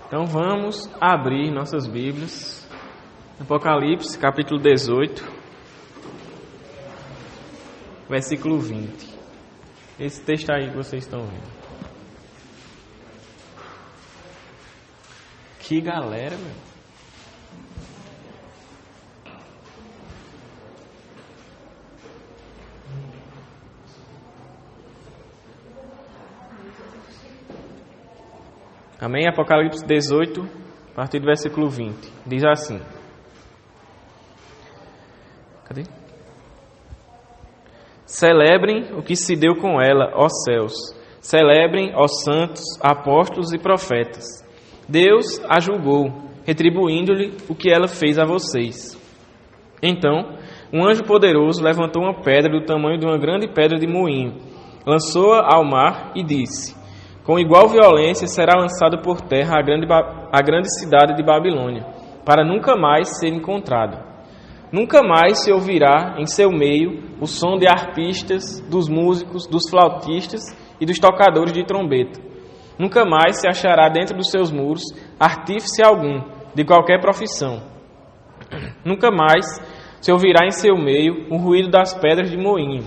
Então vamos abrir nossas Bíblias. Apocalipse, capítulo 18, versículo 20. Esse texto aí que vocês estão vendo. Que galera, meu. Amém? Apocalipse 18, a partir do versículo 20. Diz assim. Cadê? Celebrem o que se deu com ela, ó céus. Celebrem, ó santos, apóstolos e profetas. Deus a julgou, retribuindo-lhe o que ela fez a vocês. Então, um anjo poderoso levantou uma pedra do tamanho de uma grande pedra de moinho, lançou-a ao mar e disse: com igual violência será lançado por terra a grande cidade de Babilônia, para nunca mais ser encontrada. Nunca mais se ouvirá em seu meio o som de arpistas, dos músicos, dos flautistas e dos tocadores de trombeta. Nunca mais se achará dentro dos seus muros artífice algum, de qualquer profissão. Nunca mais se ouvirá em seu meio o ruído das pedras de moinho.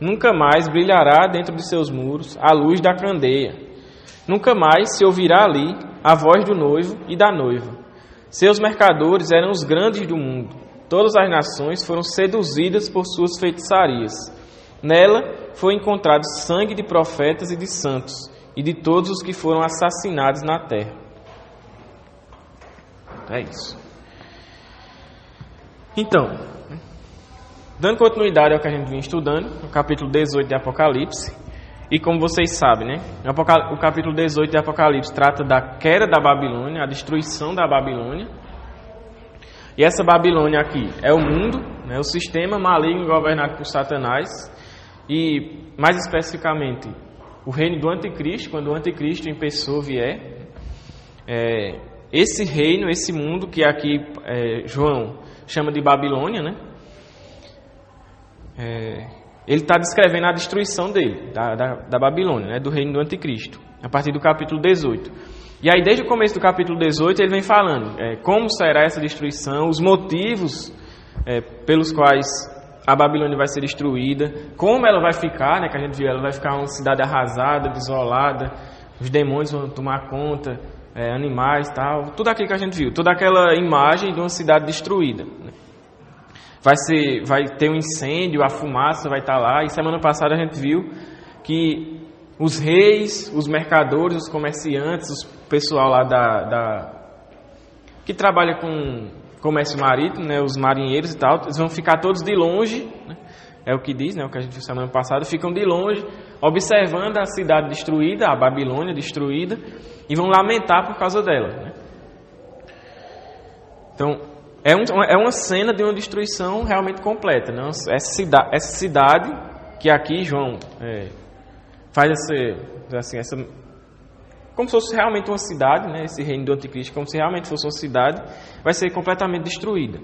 Nunca mais brilhará dentro de seus muros a luz da candeia. Nunca mais se ouvirá ali a voz do noivo e da noiva. Seus mercadores eram os grandes do mundo. Todas as nações foram seduzidas por suas feitiçarias. Nela foi encontrado sangue de profetas e de santos, e de todos os que foram assassinados na terra. É isso. Então, dando continuidade ao que a gente vinha estudando, no capítulo 18 de Apocalipse, e como vocês sabem, né, o capítulo 18 de Apocalipse trata da queda da Babilônia, a destruição da Babilônia. E essa Babilônia aqui é o mundo, né, o sistema maligno governado por Satanás, e mais especificamente o reino do anticristo, quando o anticristo em pessoa vier. Esse reino, esse mundo que aqui João chama de Babilônia, né? Ele está descrevendo a destruição dele, da Babilônia, né, do reino do anticristo, a partir do capítulo 18. E aí, desde o começo do capítulo 18, ele vem falando como será essa destruição, os motivos pelos quais a Babilônia vai ser destruída, como ela vai ficar, né, que a gente viu, ela vai ficar uma cidade arrasada, desolada, os demônios vão tomar conta, animais e tal, tudo aquilo que a gente viu, toda aquela imagem de uma cidade destruída, né. Vai ter um incêndio, a fumaça vai estar lá. E semana passada a gente viu que os reis, os mercadores, os comerciantes, o pessoal lá que trabalha com comércio marítimo, né, os marinheiros e tal, eles vão ficar todos de longe, né, é o que diz, né, o que a gente viu semana passada, ficam de longe, observando a cidade destruída, a Babilônia destruída, e vão lamentar por causa dela, né. Então, é uma cena de uma destruição realmente completa, né? Essa cidade que aqui João faz essa como se fosse realmente uma cidade, né? Esse reino do anticristo, como se realmente fosse uma cidade, vai ser completamente destruída.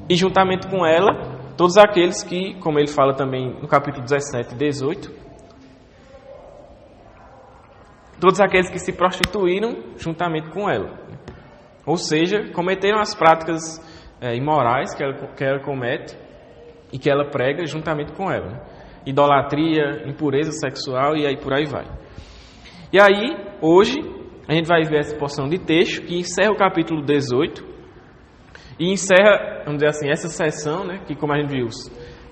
E juntamente com ela, todos aqueles que, como ele fala também no capítulo 17 e 18, todos aqueles que se prostituíram juntamente com ela. Ou seja, cometeram as práticas imorais que ela comete e que ela prega juntamente com ela, né? Idolatria, impureza sexual e aí por aí vai. E aí, hoje, a gente vai ver essa porção de texto que encerra o capítulo 18 e encerra, vamos dizer assim, essa sessão, né, que como a gente viu,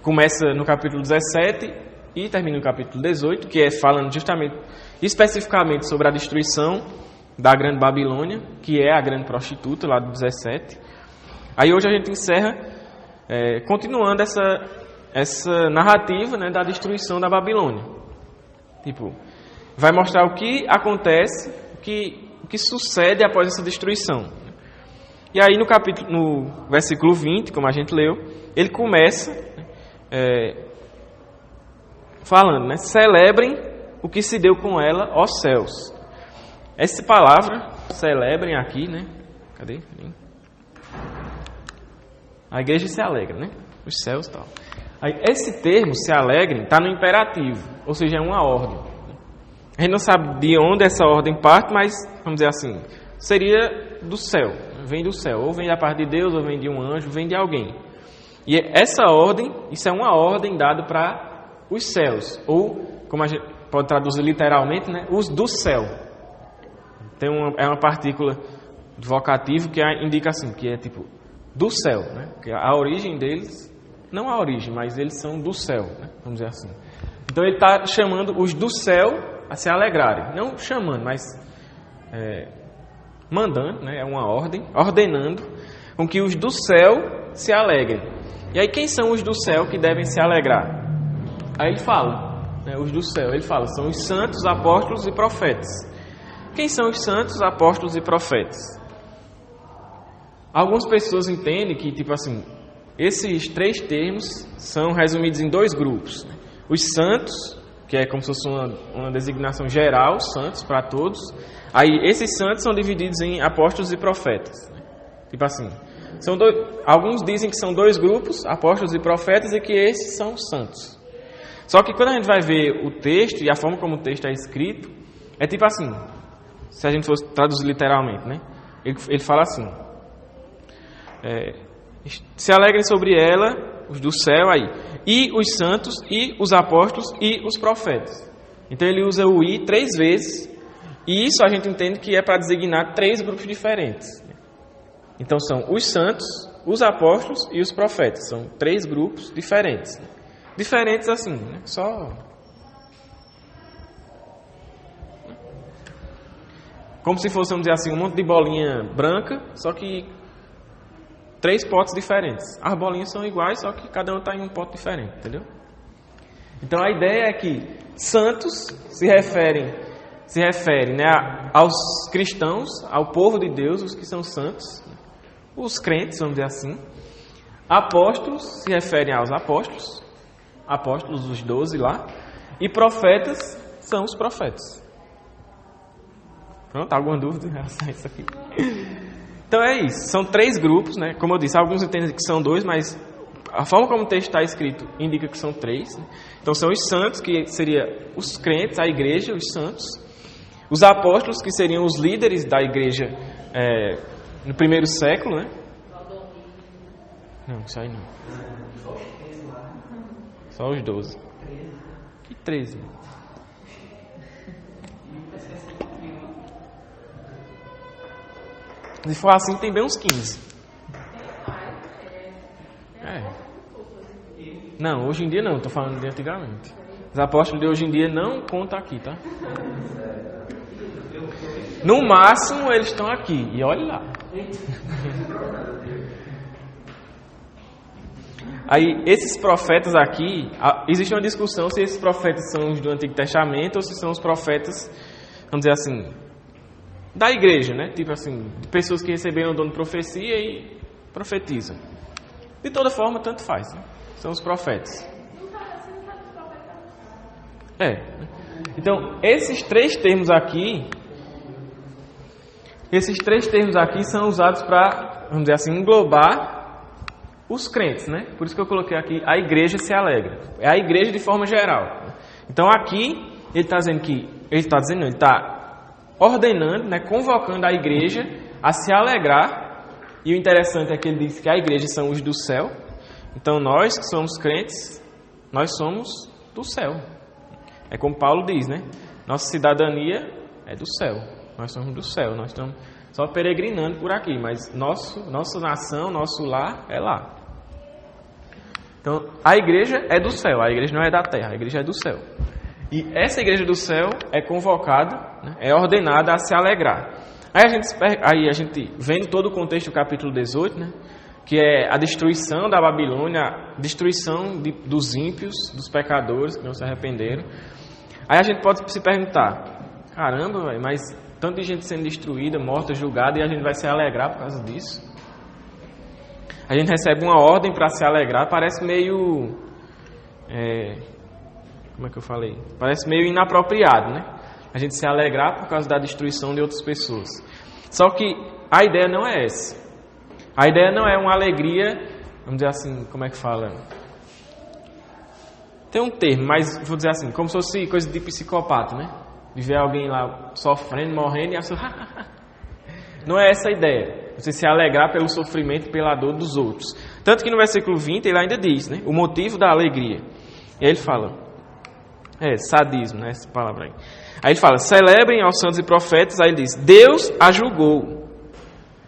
começa no capítulo 17 e termina no capítulo 18, que é falando justamente, especificamente sobre a destruição da grande Babilônia, que é a grande prostituta lá do 17. Aí hoje a gente encerra continuando essa narrativa, né, da destruição da Babilônia. Tipo, vai mostrar o que acontece, o que sucede após essa destruição. E aí no versículo 20, como a gente leu, ele começa falando, né, celebrem o que se deu com ela, ó céus. Essa palavra, celebrem aqui, né? Cadê? A igreja se alegra, né? Os céus e tal. Aí, esse termo, se alegrem, está no imperativo, ou seja, é uma ordem. A gente não sabe de onde essa ordem parte, mas, vamos dizer assim, seria do céu. Vem do céu. Ou vem da parte de Deus, ou vem de um anjo, vem de alguém. E essa ordem, isso é uma ordem dada para os céus. Ou, como a gente pode traduzir literalmente, né, os do céu. É uma partícula de vocativo que indica assim, que é tipo do céu, né? Que a origem deles, não a origem, mas eles são do céu, né? Vamos dizer assim. Então ele está chamando os do céu a se alegrarem. Não chamando, mas mandando, né? É uma ordem, ordenando com que os do céu se alegrem. E aí quem são os do céu que devem se alegrar? Aí ele fala, né? Os do céu, ele fala, são os santos, apóstolos e profetas. Quem são os santos, apóstolos e profetas? Algumas pessoas entendem que, tipo assim, esses três termos são resumidos em dois grupos. Os santos, que é como se fosse uma designação geral, santos para todos. Aí, esses santos são divididos em apóstolos e profetas. Tipo assim, alguns dizem que são dois grupos, apóstolos e profetas, e que esses são santos. Só que quando a gente vai ver o texto e a forma como o texto é escrito, é tipo assim, se a gente fosse traduzir literalmente, né? Ele fala assim, se alegrem sobre ela, os do céu aí, e os santos, e os apóstolos, e os profetas. Então ele usa o "e" 3 vezes, e isso a gente entende que é para designar 3 grupos diferentes. Então são os santos, os apóstolos e os profetas. São 3 grupos diferentes. Diferentes assim, né? Só... Como se fosse, vamos dizer assim, um monte de bolinha branca, só que 3 potes diferentes. As bolinhas são iguais, só que cada um está em um pote diferente, entendeu? Então a ideia é que santos se refere, né, aos cristãos, ao povo de Deus, os que são santos, os crentes, vamos dizer assim. Apóstolos se referem aos apóstolos, os 12 lá, e profetas são os profetas. Pronto, alguma dúvida em relação a isso aqui? Então é isso, são 3 grupos, né? Como eu disse, alguns entendem que são 2, mas a forma como o texto está escrito indica que são 3. Né? Então são os santos, que seriam os crentes, a igreja, os santos. Os apóstolos, que seriam os líderes da igreja no primeiro século, né? Não, isso aí não. Só os 12. Que 13? Se for assim, tem bem uns 15. Não, hoje em dia não, estou falando de antigamente. Os apóstolos de hoje em dia não contam aqui, tá? No máximo, eles estão aqui. E olhe lá. Aí, esses profetas aqui, existe uma discussão se esses profetas são os do Antigo Testamento ou se são os profetas, vamos dizer assim, da igreja, né? Tipo assim, de pessoas que receberam o dom de profecia e profetizam. De toda forma, tanto faz, né? São os profetas. Então, esses 3 termos aqui são usados para, vamos dizer assim, englobar os crentes, né? Por isso que eu coloquei aqui, a igreja se alegra. É a igreja de forma geral. Então, aqui, ele está ordenando, né, convocando a igreja a se alegrar. E o interessante é que ele diz que a igreja são os do céu. Então nós que somos crentes, nós somos do céu. É como Paulo diz, né? Nossa cidadania é do céu. Nós somos do céu. Nós estamos só peregrinando por aqui, mas nossa nação, nosso lar é lá. Então a igreja é do céu. A igreja não é da terra, a igreja é do céu. E essa igreja do céu é convocada, né, é ordenada a se alegrar. Aí a gente vendo todo o contexto do capítulo 18, né, que é a destruição da Babilônia, a destruição dos ímpios, dos pecadores que não se arrependeram. Aí a gente pode se perguntar, caramba, véio, mas tanta gente sendo destruída, morta, julgada, e a gente vai se alegrar por causa disso? A gente recebe uma ordem para se alegrar, parece meio... como é que eu falei? Parece meio inapropriado, né? A gente se alegrar por causa da destruição de outras pessoas. Só que a ideia não é essa. A ideia não é uma alegria, vamos dizer assim, como é que fala? Tem um termo, mas vou dizer assim, como se fosse coisa de psicopata, né? de ver alguém lá sofrendo, morrendo, e a pessoa... Não é essa a ideia. Você se alegrar pelo sofrimento e pela dor dos outros. Tanto que no versículo 20 ele ainda diz, né? O motivo da alegria. E aí ele fala... sadismo, né? Essa palavra aí. Aí ele fala, celebrem aos santos e profetas. Aí ele diz, Deus a julgou,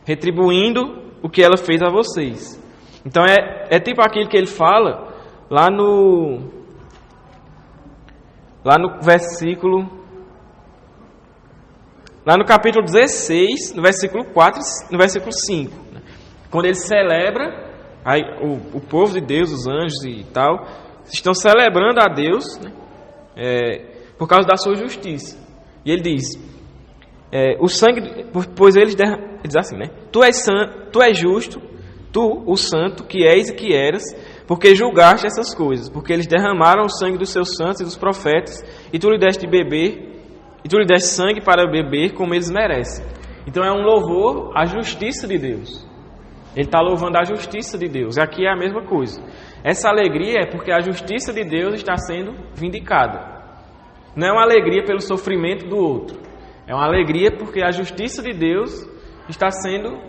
retribuindo o que ela fez a vocês. Então é tipo aquilo que ele fala lá no versículo, lá no capítulo 16, no versículo 4, no versículo 5. Né? Quando ele celebra, aí o povo de Deus, os anjos e tal, estão celebrando a Deus, né? Por causa da sua justiça. E ele diz, o sangue, pois ele diz assim, né? Tu és justo, tu, o santo, que és e que eras, porque julgaste essas coisas, porque eles derramaram o sangue dos seus santos e dos profetas, e tu lhe deste beber, e tu lhe deste sangue para beber como eles merecem. Então é um louvor à justiça de Deus. Ele está louvando a justiça de Deus. E aqui é a mesma coisa. Essa alegria é porque a justiça de Deus está sendo vindicada. Não é uma alegria pelo sofrimento do outro. É uma alegria porque a justiça de Deus está sendo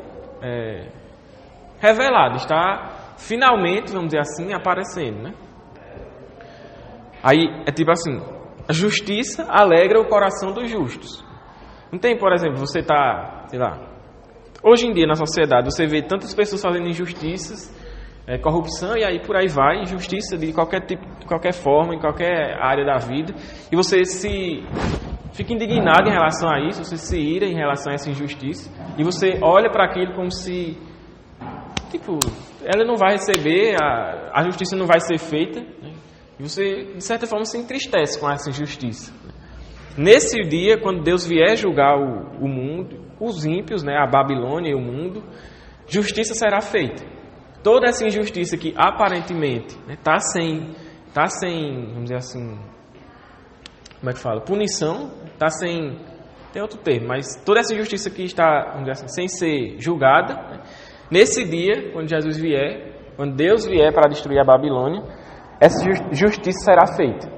revelada. Está finalmente, vamos dizer assim, aparecendo, né? Aí é tipo assim, a justiça alegra o coração dos justos. Não tem, por exemplo, você está, sei lá, hoje em dia na sociedade você vê tantas pessoas fazendo injustiças, corrupção e aí por aí vai, injustiça de qualquer tipo, de qualquer forma, em qualquer área da vida, e você se fica indignado em relação a isso, você se ira em relação a essa injustiça, e você olha para aquilo como se, tipo, ela não vai receber, a justiça não vai ser feita, né? E você, de certa forma, se entristece com essa injustiça. Nesse dia, quando Deus vier julgar o mundo, os ímpios, né, a Babilônia e o mundo, justiça será feita. Toda essa injustiça que aparentemente está sem, vamos dizer assim, como é que fala? Punição, está sem, tem outro termo, mas toda essa injustiça que está, vamos dizer assim, sem ser julgada, né? Nesse dia, quando Jesus vier, quando Deus vier para destruir a Babilônia, essa justiça será feita.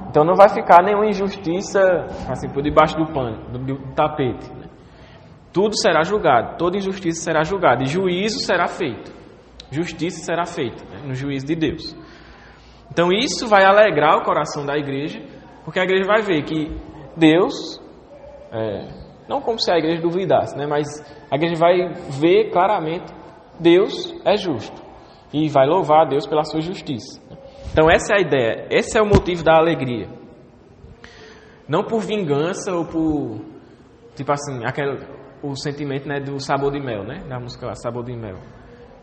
Então não vai ficar nenhuma injustiça assim por debaixo do pano, do tapete, né? Tudo será julgado, toda injustiça será julgada e juízo será feito. Justiça será feita, né, no juízo de Deus. Então isso vai alegrar o coração da igreja, porque a igreja vai ver que Deus, não como se a igreja duvidasse, né, mas a igreja vai ver claramente Deus é justo e vai louvar a Deus pela sua justiça. Então essa é a ideia, esse é o motivo da alegria. Não por vingança ou por, tipo assim, o sentimento, né, do sabor de mel, né, da música lá, Sabor de Mel.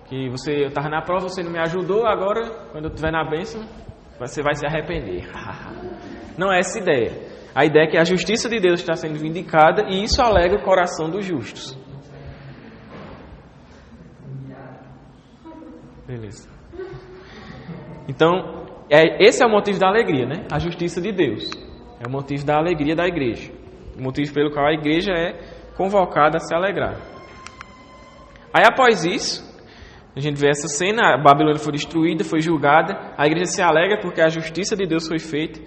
Que eu estava na prova, você não me ajudou, agora, quando eu estiver na bênção, você vai se arrepender. Não é essa a ideia. A ideia é que a justiça de Deus está sendo vindicada e isso alegra o coração dos justos. Beleza. Então, esse é o motivo da alegria, né? A justiça de Deus. É o motivo da alegria da igreja. O motivo pelo qual a igreja é convocada a se alegrar. Aí, após isso, a gente vê essa cena, a Babilônia foi destruída, foi julgada, a igreja se alegra porque a justiça de Deus foi feita.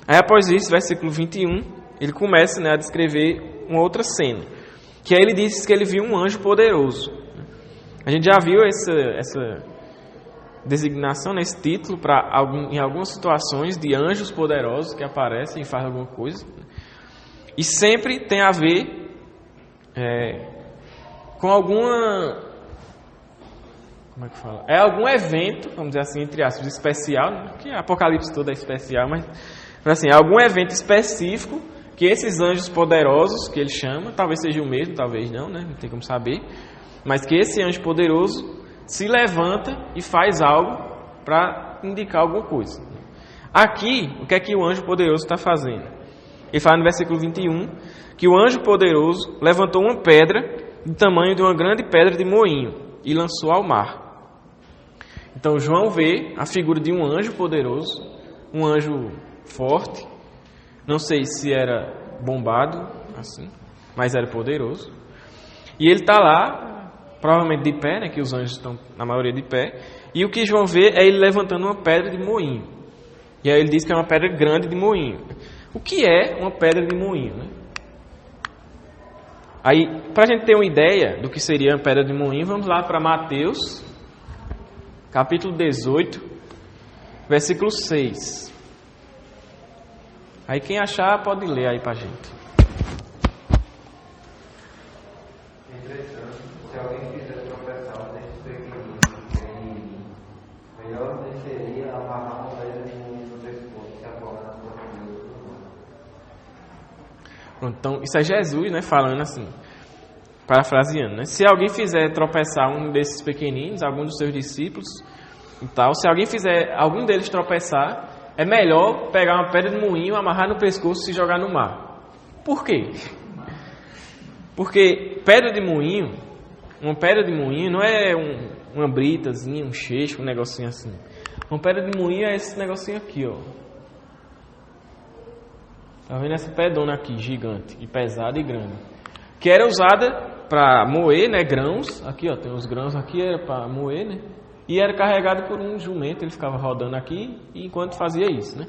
Aí após isso, versículo 21, ele começa, né, a descrever uma outra cena, que aí ele diz que ele viu um anjo poderoso. A gente já viu essa designação, né, esse título em algumas situações de anjos poderosos que aparecem e fazem alguma coisa. E sempre tem a ver com alguma... Como é que fala? É algum evento, vamos dizer assim, entre aspas, especial, né? Porque Apocalipse todo é especial, mas assim, algum evento específico que esses anjos poderosos, que ele chama, talvez seja o mesmo, talvez não, né? Não tem como saber, mas que esse anjo poderoso se levanta e faz algo para indicar alguma coisa. Aqui, o que é que o anjo poderoso está fazendo? Ele fala no versículo 21 que o anjo poderoso levantou uma pedra do tamanho de uma grande pedra de moinho e lançou ao mar. Então João vê a figura de um anjo poderoso, um anjo forte, não sei se era bombado, assim, mas era poderoso. E ele está lá, provavelmente de pé, né, que os anjos estão na maioria de pé, e o que João vê é ele levantando uma pedra de moinho. E aí ele diz que é uma pedra grande de moinho. O que é uma pedra de moinho, né? Aí, para a gente ter uma ideia do que seria uma pedra de moinho, vamos lá para Mateus, capítulo 18, versículo 6. Aí quem achar pode ler aí para a gente. Entretanto, se alguém quiser tropeçar desses pequeninos, melhor lhe seria amarrar uma pedra de moinho no pescoço e se afogar nas profundezas do mar. Pronto, então, isso é Jesus, né, falando assim, parafraseando, né? Se alguém fizer tropeçar um desses pequeninos, algum dos seus discípulos e tal, se alguém fizer algum deles tropeçar, é melhor pegar uma pedra de moinho, amarrar no pescoço e se jogar no mar. Por quê? Porque pedra de moinho, uma pedra de moinho não é uma britazinha, um cheixo, um negocinho assim. Uma pedra de moinho é esse negocinho aqui, ó. Tá vendo essa pedona aqui, gigante, e pesada e grande, que era usada para moer, né, grãos. Aqui, ó, tem os grãos aqui, era para moer, né? E era carregado por um jumento, ele ficava rodando aqui enquanto fazia isso, né?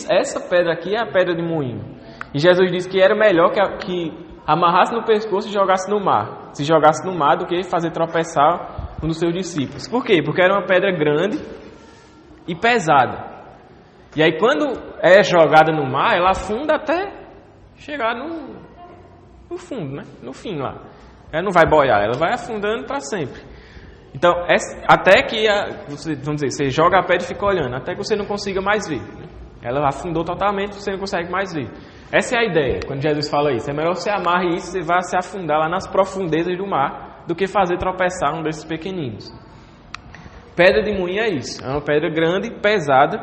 Essa pedra aqui é a pedra de moinho. E Jesus disse que era melhor que amarrasse no pescoço e jogasse no mar. Se jogasse no mar do que fazer tropeçar um dos seus discípulos. Por quê? Porque era uma pedra grande e pesada. E aí quando é jogada no mar, ela afunda até chegar no fundo, né? No fim lá. Ela não vai boiar, ela vai afundando para sempre. Então, até que, vamos dizer, você joga a pedra e fica olhando, até que você não consiga mais ver. Né? Ela afundou totalmente, você não consegue mais ver. Essa é a ideia, quando Jesus fala isso. É melhor você amarre isso, você vai se afundar lá nas profundezas do mar, do que fazer tropeçar um desses pequeninos. Pedra de moinho é isso. É uma pedra grande, pesada,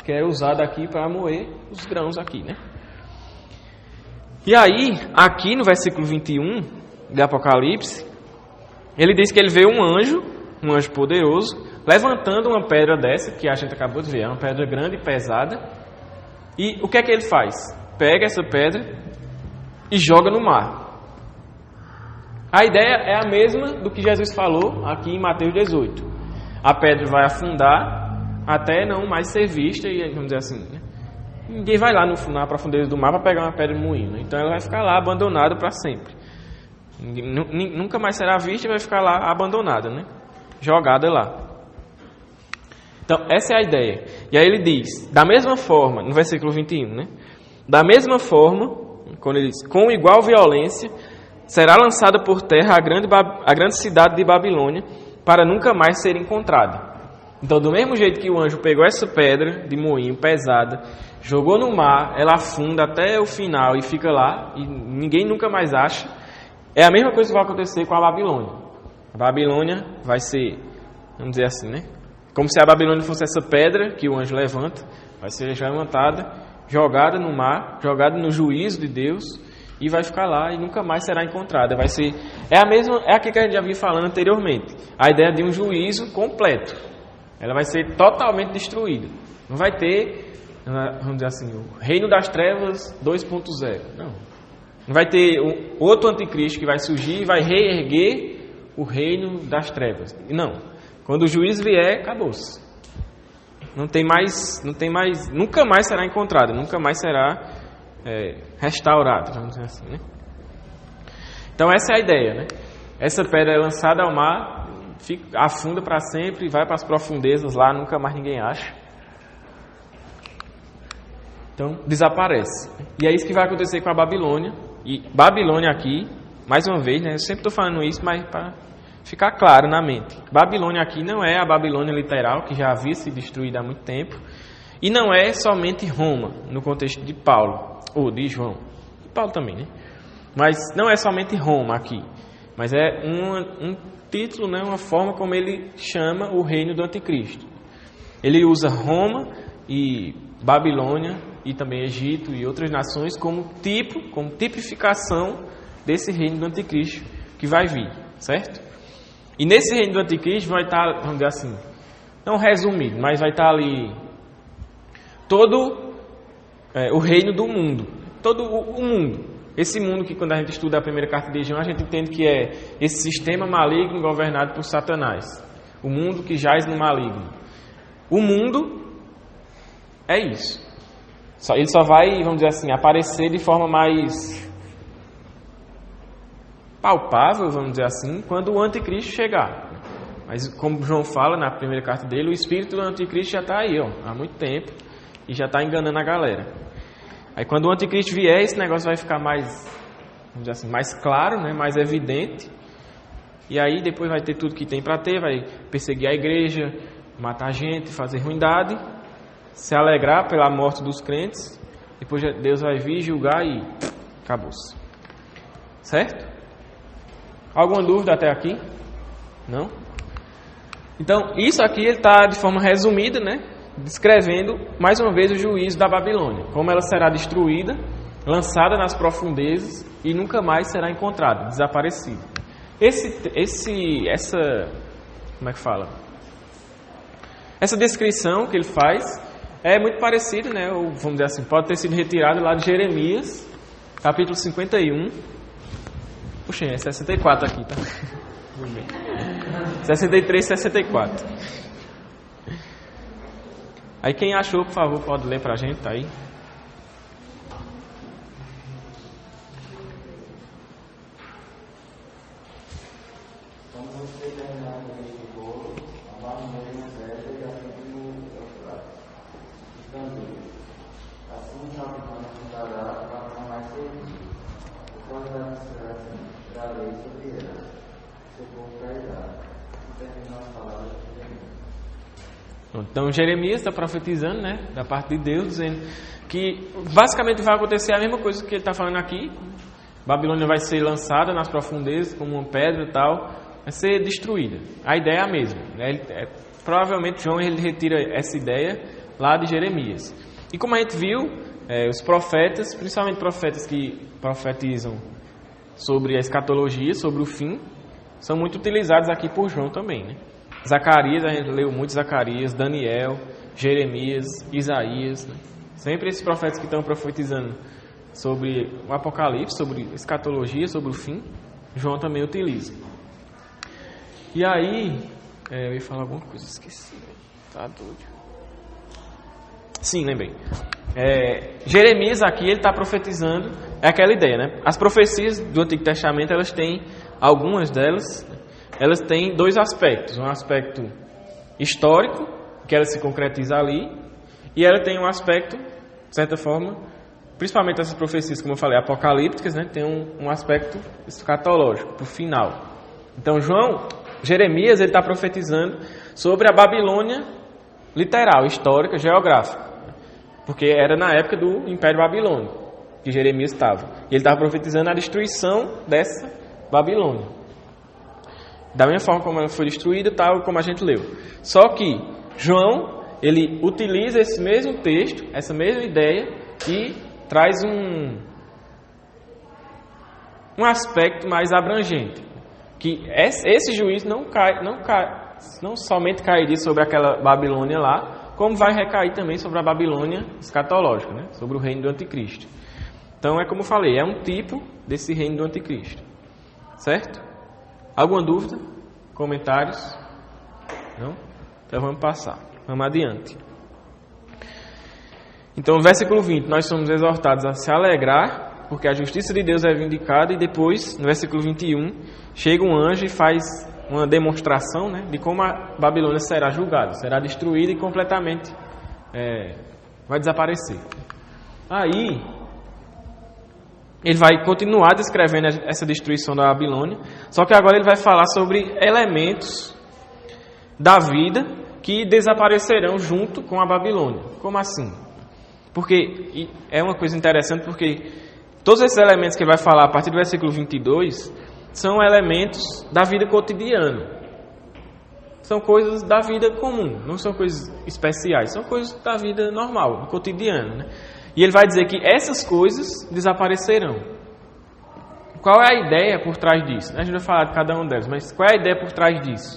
que é usada aqui para moer os grãos aqui, né? E aí, aqui no versículo 21 de Apocalipse, ele diz que ele vê um anjo poderoso, levantando uma pedra dessa, que a gente acabou de ver, é uma pedra grande e pesada. E o que é que ele faz? Pega essa pedra e joga no mar. A ideia é a mesma do que Jesus falou aqui em Mateus 18. A pedra vai afundar até não mais ser vista, e vamos dizer assim, né? Ninguém vai lá na profundeza do mar para pegar uma pedra de moinho, né? Então ela vai ficar lá abandonada para sempre. Nunca mais será vista e vai ficar lá abandonada, né? Jogada lá. Então, essa é a ideia. E aí ele diz, da mesma forma, no versículo 21, né? Da mesma forma, quando ele diz, com igual violência, será lançada por terra a grande cidade de Babilônia, para nunca mais ser encontrada. Então, do mesmo jeito que o anjo pegou essa pedra de moinho pesada, jogou no mar, ela afunda até o final e fica lá, e ninguém nunca mais acha, é a mesma coisa que vai acontecer com a Babilônia. A Babilônia vai ser, vamos dizer assim, né? Como se a Babilônia fosse essa pedra que o anjo levanta, vai ser levantada, jogada no mar, jogada no juízo de Deus, e vai ficar lá e nunca mais será encontrada. Vai ser, é aquilo que a gente já vinha falando anteriormente, a ideia de um juízo completo. Ela vai ser totalmente destruída. Não vai ter, vamos dizer assim, o reino das trevas 2.0. Não vai ter outro anticristo que vai surgir e vai reerguer o reino das trevas. Não. Quando o juízo vier, acabou-se. Não tem mais, nunca mais será encontrada, nunca mais será restaurada, vamos dizer assim, né? Então essa é a ideia, né? Essa pedra é lançada ao mar, afunda para sempre, vai para as profundezas lá, nunca mais ninguém acha. Então desaparece. E é isso que vai acontecer com a Babilônia. E Babilônia aqui, mais uma vez, né? Eu sempre estou falando isso, mas para ficar claro na mente. Babilônia aqui não é a Babilônia literal, que já havia se destruído há muito tempo. E não é somente Roma, no contexto de Paulo, ou de João. De Paulo também, né? Mas não é somente Roma aqui. Mas é um título, né? Uma forma como ele chama o reino do anticristo. Ele usa Roma e Babilônia e também Egito e outras nações como tipificação desse reino do anticristo que vai vir, certo? E nesse reino do anticristo vai estar, vamos dizer assim, não resumido, mas vai estar ali todo o reino do mundo, todo o mundo. Esse mundo que quando a gente estuda a primeira carta de João, a gente entende que é esse sistema maligno governado por Satanás. O mundo que jaz no maligno. O mundo é isso. Ele só vai, vamos dizer assim, aparecer de forma mais palpável, vamos dizer assim, quando o anticristo chegar. Mas como João fala na primeira carta dele, o espírito do anticristo já está aí, há muito tempo, e já está enganando a galera. Aí quando o anticristo vier, esse negócio vai ficar mais, vamos dizer assim, mais claro, né, mais evidente. E aí depois vai ter tudo que tem para ter, vai perseguir a igreja, matar gente, fazer ruindade, se alegrar pela morte dos crentes. Depois Deus vai vir julgar e acabou-se. Certo? Alguma dúvida até aqui? Não? Então, isso aqui ele está de forma resumida, né, descrevendo mais uma vez o juízo da Babilônia, como ela será destruída, lançada nas profundezas e nunca mais será encontrada, desaparecida. Como é que fala? Essa descrição que ele faz é muito parecida, né, ou vamos dizer assim, pode ter sido retirada lá de Jeremias, capítulo 51. Puxa, é 64 aqui, tá? 63, 64. Aí quem achou, por favor, pode ler pra gente, tá aí. Quando você terminar com este bolo, amarre o meio na pedra e aplique no Eufrates. Assim já não dará para não mais servir. O qual da desgraça trarei sobre ela. Seu povo cairá. E terminou as palavras de Jeremias. Então Jeremias está profetizando, né, da parte de Deus, dizendo que basicamente vai acontecer a mesma coisa que ele está falando aqui. Babilônia vai ser lançada nas profundezas como uma pedra e tal, vai ser destruída. A ideia é a mesma, né? Provavelmente João ele retira essa ideia lá de Jeremias. E como a gente viu, os profetas, principalmente profetas que profetizam sobre a escatologia, sobre o fim, são muito utilizados aqui por João também, né? Zacarias, a gente leu muito Zacarias, Daniel, Jeremias, Isaías, né? Sempre esses profetas que estão profetizando sobre o Apocalipse, sobre escatologia, sobre o fim, João também utiliza. E aí, eu ia falar alguma coisa, esqueci, tá doido. Sim, lembrei. Jeremias aqui, ele está profetizando, é aquela ideia, né? As profecias do Antigo Testamento, elas têm, algumas delas, elas têm dois aspectos. Um aspecto histórico, que ela se concretiza ali, e ela tem um aspecto, de certa forma, principalmente essas profecias, como eu falei, apocalípticas, né? Tem um aspecto escatológico, para o final. Então, Jeremias, ele está profetizando sobre a Babilônia literal, histórica, geográfica. Porque era na época do Império Babilônico que Jeremias estava. E ele estava profetizando a destruição dessa Babilônia. Da mesma forma como ela foi destruída, tal como a gente leu. Só que João, ele utiliza esse mesmo texto, essa mesma ideia, e traz um aspecto mais abrangente. Que esse juízo não somente cairia sobre aquela Babilônia lá, como vai recair também sobre a Babilônia escatológica, né? Sobre o reino do anticristo. Então, é como eu falei, é um tipo desse reino do anticristo. Certo? Alguma dúvida? Comentários? Não? Então vamos passar. Vamos adiante. Então, no versículo 20, nós somos exortados a se alegrar, porque a justiça de Deus é vindicada, e depois, no versículo 21, chega um anjo e faz uma demonstração, né, de como a Babilônia será julgada, será destruída e completamente vai desaparecer. Aí, ele vai continuar descrevendo essa destruição da Babilônia, só que agora ele vai falar sobre elementos da vida que desaparecerão junto com a Babilônia. Como assim? Porque é uma coisa interessante, porque todos esses elementos que ele vai falar a partir do versículo 22 são elementos da vida cotidiana. São coisas da vida comum, não são coisas especiais, são coisas da vida normal, do cotidiano, né? E ele vai dizer que essas coisas desaparecerão. Qual é a ideia por trás disso? A gente vai falar de cada um delas, mas qual é a ideia por trás disso?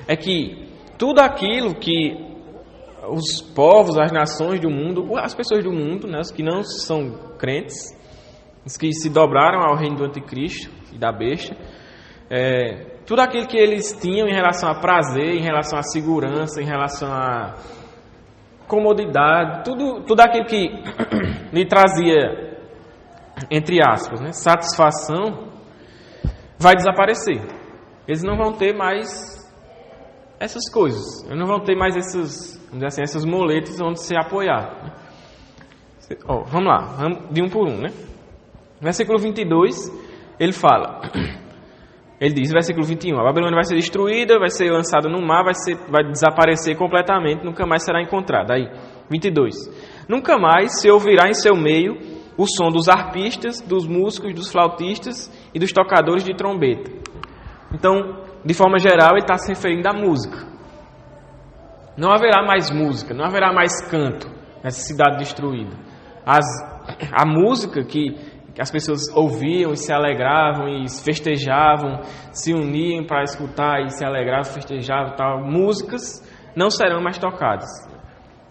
É que tudo aquilo que os povos, as nações do mundo, as pessoas do mundo, né, os que não são crentes, os que se dobraram ao reino do anticristo e da besta, tudo aquilo que eles tinham em relação a prazer, em relação à segurança, em relação comodidade, tudo aquilo que lhe trazia, entre aspas, né, satisfação, vai desaparecer. Eles não vão ter mais essas coisas. Eles não vão ter mais essas muletas onde se apoiar. Né? Vamos lá, vamos de um por um, né? Versículo 22, ele fala, ele diz, versículo 21, a Babilônia vai ser destruída, vai ser lançada no mar, vai desaparecer completamente, nunca mais será encontrada. Aí, 22, nunca mais se ouvirá em seu meio o som dos arpistas, dos músicos, dos flautistas e dos tocadores de trombeta. Então, de forma geral, ele está se referindo à música. Não haverá mais música, não haverá mais canto nessa cidade destruída. A música que as pessoas ouviam e se alegravam e festejavam, se uniam para escutar e se alegravam, festejavam, tal, músicas não serão mais tocadas.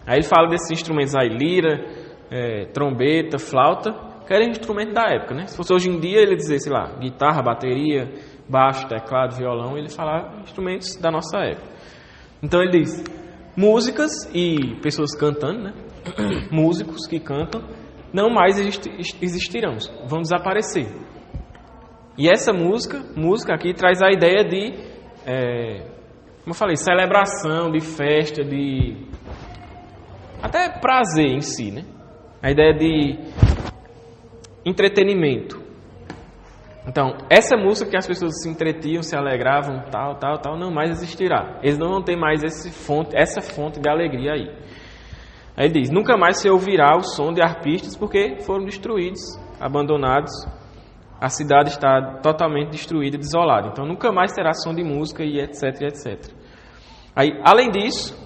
Aí ele fala desses instrumentos aí, lira, trombeta, flauta, que eram instrumentos da época, né? Se fosse hoje em dia, ele dizer, sei lá, guitarra, bateria, baixo, teclado, violão, ele falava instrumentos da nossa época. Então ele diz, músicas e pessoas cantando, né? Músicos que cantam, não mais existirão, vão desaparecer. E essa música aqui traz a ideia de, como eu falei, celebração, de festa, de até prazer em si, né? A ideia de entretenimento. Então, essa música que as pessoas se entretiam, se alegravam, tal, não mais existirá. Eles não vão ter mais essa fonte de alegria aí. Aí ele diz, nunca mais se ouvirá o som de arpistas porque foram destruídos, abandonados. A cidade está totalmente destruída, desolada. Então, nunca mais terá som de música e etc, etc. Aí, além disso,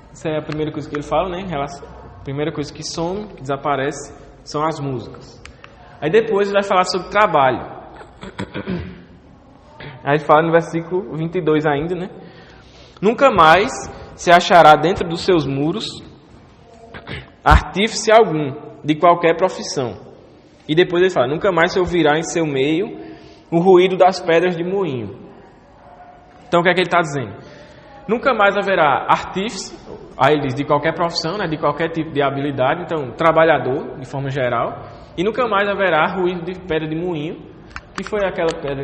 essa é a primeira coisa que ele fala, né? A primeira coisa que some, que desaparece, são as músicas. Aí depois ele vai falar sobre trabalho. Aí ele fala no versículo 22 ainda, né? Nunca mais se achará dentro dos seus muros artífice algum, de qualquer profissão. E depois ele fala, nunca mais se ouvirá em seu meio o ruído das pedras de moinho. Então o que é que ele está dizendo? Nunca mais haverá artífice, aí ele diz, de qualquer profissão, né, de qualquer tipo de habilidade, então trabalhador, de forma geral, e nunca mais haverá ruído de pedra de moinho, que foi aquela pedra,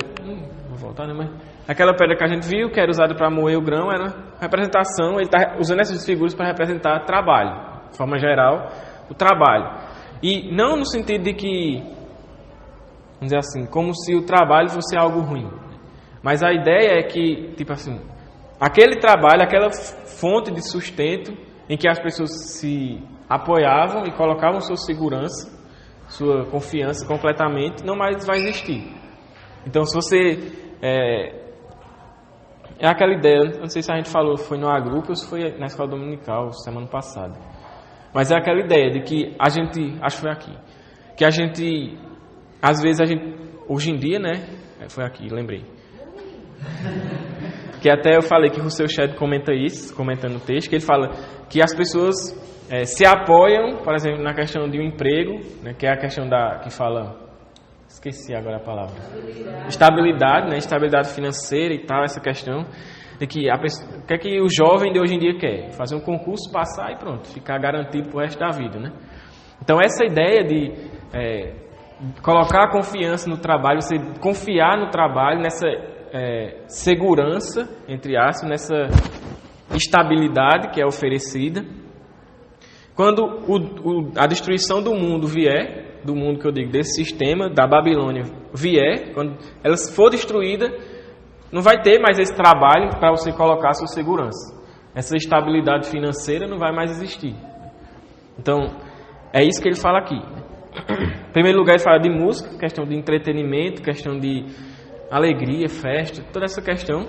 vou voltar, né, mas aquela pedra que a gente viu, que era usada para moer o grão, era representação, ele está usando essas figuras para representar trabalho. De forma geral, o trabalho. E não no sentido de que, vamos dizer assim, como se o trabalho fosse algo ruim. Mas a ideia é que, tipo assim, aquele trabalho, aquela fonte de sustento em que as pessoas se apoiavam e colocavam sua segurança, sua confiança completamente, não mais vai existir. Então, se você... É aquela ideia, não sei se a gente falou, foi no agrupo ou se foi na escola dominical, semana passada. Mas é aquela ideia de que a gente, acho que foi aqui, que a gente, às vezes hoje em dia, né, foi aqui, lembrei, que até eu falei que o Rousseau Shedd comenta isso, comentando o texto, que ele fala que as pessoas se apoiam, por exemplo, na questão de um emprego, né, que é a questão que fala, esqueci agora a palavra, estabilidade, né, estabilidade financeira e tal, essa questão. De que o que é que o jovem de hoje em dia quer? Fazer um concurso, passar e pronto, ficar garantido para o resto da vida, né? Então essa ideia de colocar a confiança no trabalho, você confiar no trabalho, nessa segurança, entre aspas, nessa estabilidade que é oferecida. Quando a destruição do mundo vier, do mundo que eu digo, desse sistema, da Babilônia vier, quando ela for destruída, não vai ter mais esse trabalho para você colocar a sua segurança. Essa estabilidade financeira não vai mais existir. Então, é isso que ele fala aqui. Em primeiro lugar, ele fala de música, questão de entretenimento, questão de alegria, festa, toda essa questão.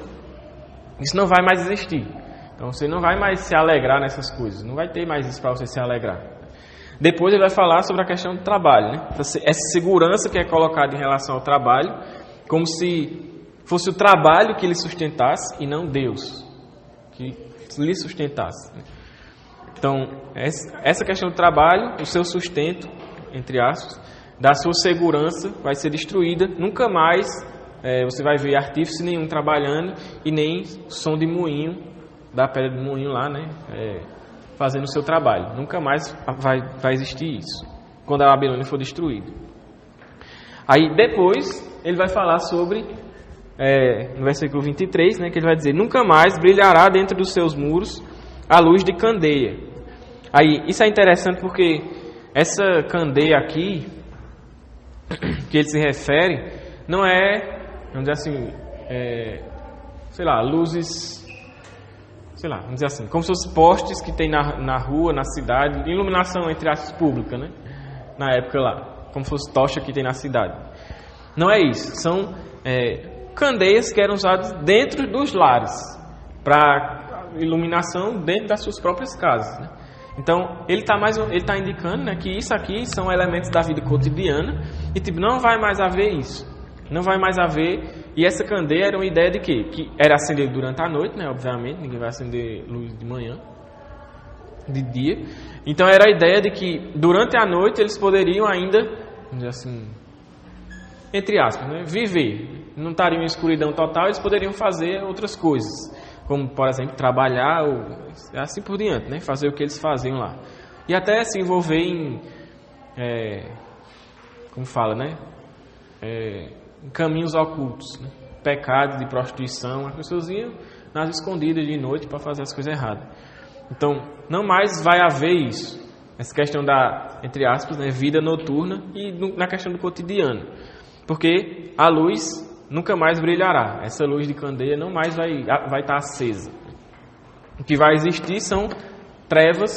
Isso não vai mais existir. Então, você não vai mais se alegrar nessas coisas. Não vai ter mais isso para você se alegrar. Depois, ele vai falar sobre a questão do trabalho, né? Essa segurança que é colocada em relação ao trabalho, como se fosse o trabalho que lhe sustentasse e não Deus que lhe sustentasse. Então, essa questão do trabalho, o seu sustento, entre aspas, da sua segurança vai ser destruída. Nunca mais você vai ver artífice nenhum trabalhando e nem som de moinho, da pedra de moinho lá, né? fazendo o seu trabalho. Nunca mais vai existir isso, quando a Babilônia for destruída. Aí depois ele vai falar sobre, no versículo 23, né, que ele vai dizer: nunca mais brilhará dentro dos seus muros a luz de candeia. Aí isso é interessante porque essa candeia aqui, que ele se refere, não é, vamos dizer assim, luzes, vamos dizer assim, como se fossem postes que tem na rua, na cidade, iluminação entre aspas pública, né? Na época lá, como se fosse tocha que tem na cidade. Não é isso, são candeias que eram usadas dentro dos lares, para iluminação dentro das suas próprias casas, né? Então, ele está indicando, né, que isso aqui são elementos da vida cotidiana e não vai mais haver isso. Não vai mais haver. E essa candeia era uma ideia de quê? Que era acendida durante a noite, né, obviamente, ninguém vai acender luz de manhã, de dia. Então, era a ideia de que durante a noite eles poderiam ainda, vamos dizer assim, entre aspas, né, viver. Não estariam em escuridão total, eles poderiam fazer outras coisas, como, por exemplo, trabalhar, ou assim por diante, né? Fazer o que eles faziam lá. E até se envolver em, como fala, né? Em caminhos ocultos, né? Pecados de prostituição. As pessoas iam nas escondidas de noite para fazer as coisas erradas. Então, não mais vai haver isso. Essa questão da, entre aspas, né, vida noturna e na questão do cotidiano. Porque a luz nunca mais brilhará. Essa luz de candeia não mais vai estar acesa. O que vai existir são trevas,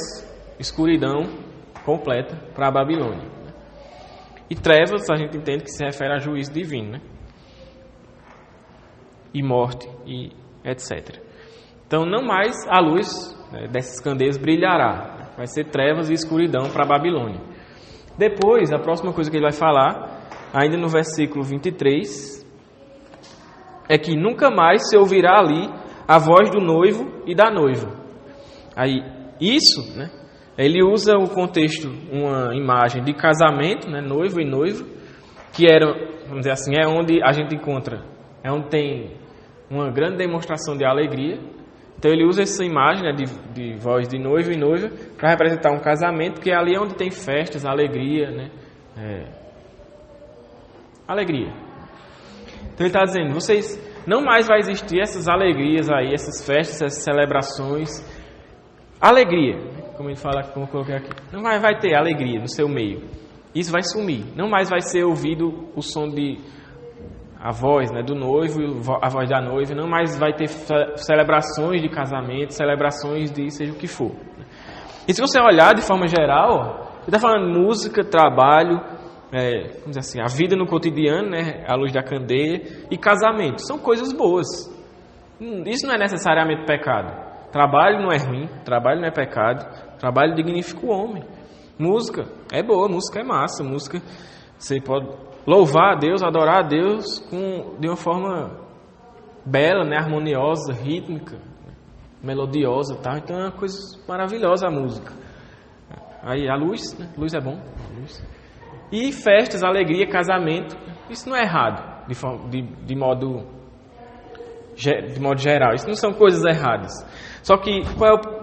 escuridão completa para a Babilônia. E trevas a gente entende que se refere a juízo divino, né? E morte, e etc. Então não mais a luz, né, dessas candeias brilhará. Vai ser trevas e escuridão para a Babilônia. Depois, a próxima coisa que ele vai falar, ainda no versículo 23... é que nunca mais se ouvirá ali a voz do noivo e da noiva. Aí, isso, né, ele usa o contexto, uma imagem de casamento, né, noivo e noiva, que era, vamos dizer assim, é onde a gente encontra, é onde tem uma grande demonstração de alegria. Então ele usa essa imagem, né, de voz de noivo e noiva para representar um casamento, que é ali onde tem festas, alegria, né, alegria. Então ele está dizendo, vocês não mais vai existir essas alegrias aí, essas festas, essas celebrações. Alegria, como ele fala, como eu coloquei aqui. Não vai ter alegria no seu meio. Isso vai sumir. Não mais vai ser ouvido o som de a voz, né, do noivo, a voz da noiva. Não mais vai ter celebrações de casamento, celebrações de seja o que for. E se você olhar de forma geral, ele está falando música, trabalho, vamos dizer assim, a vida no cotidiano, né, à luz da candeia, e casamento. São coisas boas. Isso não é necessariamente pecado. Trabalho não é ruim, trabalho não é pecado, trabalho dignifica o homem. Música é boa, música é massa, música você pode louvar a Deus, adorar a Deus de uma forma bela, né, harmoniosa, rítmica, melodiosa, tá? Então é uma coisa maravilhosa a música. Aí a luz, né? Luz é bom, luz. E festas, alegria, casamento, isso não é errado de modo geral. Isso não são coisas erradas. Só que